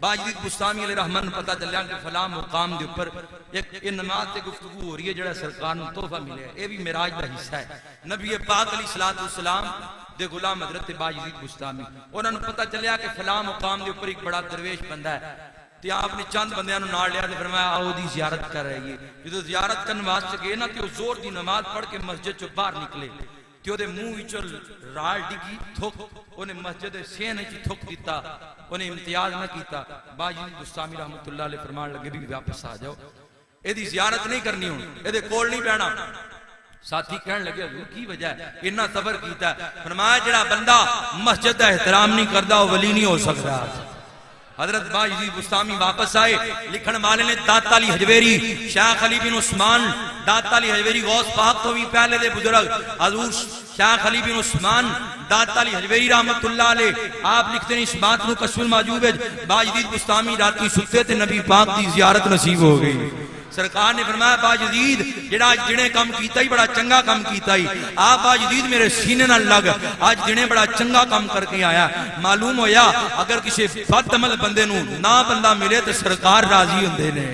با یزید بستامی علیہ رحمت پتہ چلیا کہ فلاں مقام دے اوپر ایک نماز تے گفتگو ہو رہی ہے جڑا سرکار نوں تحفہ ملیا ہے. اے بھی معراج دا حصہ ہے. نبی پاک علیہ الصلوۃ والسلام دے غلام حضرت با یزید بستامی انہاں نوں پتہ چلیا کہ فلاں مقام دے اوپر ایک بڑا درویش بندہ ہے. تے آپ نے چند بندیاں نوں نال لیا تے فرمایا آؤ دی زیارت کر رہی ہے. جدوں زیارت کرن واسطے گئے نا تے او زور دی نماز پڑھ کے مسجد چوں باہر نکلے تے او دے منہ وچوں رال ڈگی تھوک اونے مسجد دے سین وچ تھوک دتا. اونے امتیاز نہ کیتا. با یزید بستامی رحمت اللہ علیہ فرمان لگے بھی واپس آ جاؤ, اے دی زیارت نہیں کرنی ہن, اے دے کول نہیں بیٹھنا. ساتھی کہنے لگے حضور کی وجہ ہے اتنا صبر کیتا ہے؟ فرمایا جڑا بندہ مسجد دا احترام نہیں کردا وہ ولی نہیں ہو سکتا. حضرت با یزید بستامی واپس آئے. لکھن والے نے داتا علی حجویری شیخ علی بن عثمان داتا علی حجویری غوث پاک تو بھی پہلے دے بزرگ حضور شیخ علی بن عثمان داتا علی حجویری رحمت اللہ علیہ آپ لکھتے ہیں اس بات کو کشف المعجوب ہے با یزید بستامی راتی ستے تے نبی پاک دی زیارت نصیب ہو گئی. سرکار نے فرمایا با یزید جڑا جنے کام کیتا ہی بڑا چنگا کام کیتا ہی. آپ با یزید میرے سینے نہ لگ آج جنے بڑا چنگا کام کر کے آیا. معلوم ہویا اگر کسی بد عمل بندے نو نہ بندہ ملے تو سرکار راضی ہوندے نے.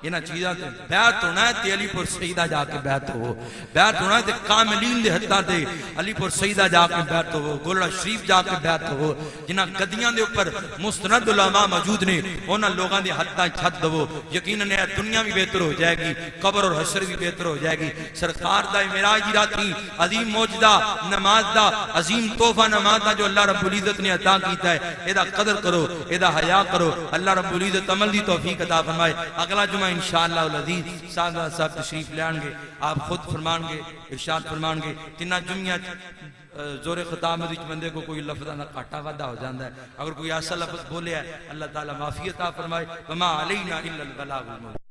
انہاں چیزاں تے بیعت ہونا ہے تے علی پور سیدہ جا کے بیعت ہو. بیعت ہونا ہے تے کاملین دے ہتھاں تے علی پور سیدہ جا کے بیعت ہو. گولڑا شریف جا کے بیعت ہو. جنہاں گدیاں دے اوپر مستند علماء موجود نے انہاں لوگاں دے ہتھاں چھت دو. یقیناً دنیا بھی بہتر ہو جائے گی, قبر اور حشر بھی بہتر ہو جائے گی. سرکار دا معراج دی رات عظیم معجزہ نماز دا عظیم تحفہ نماز دا جو اللہ رب العزت نے عطا کیتا ہے اے دا قدر کرو, اے دا حیا کرو. اللہ رب العزت عمل دی توفیق عطا فرمائے. اگلا جمعہ انشاءاللہ العزیز سادہ صاحب تشریف لے آن گے. آپ خود فرمان گے ارشاد فرمان گے تینہ جمعہ زور خطاب میں بندے کو کوئی لفظ نہ کاٹا وعدہ ہو جاندہ ہے. اگر کوئی ایسا لفظ بولے ہے اللہ تعالیٰ معافی عطا فرمائے. وما علینا الا البلاغ المبین.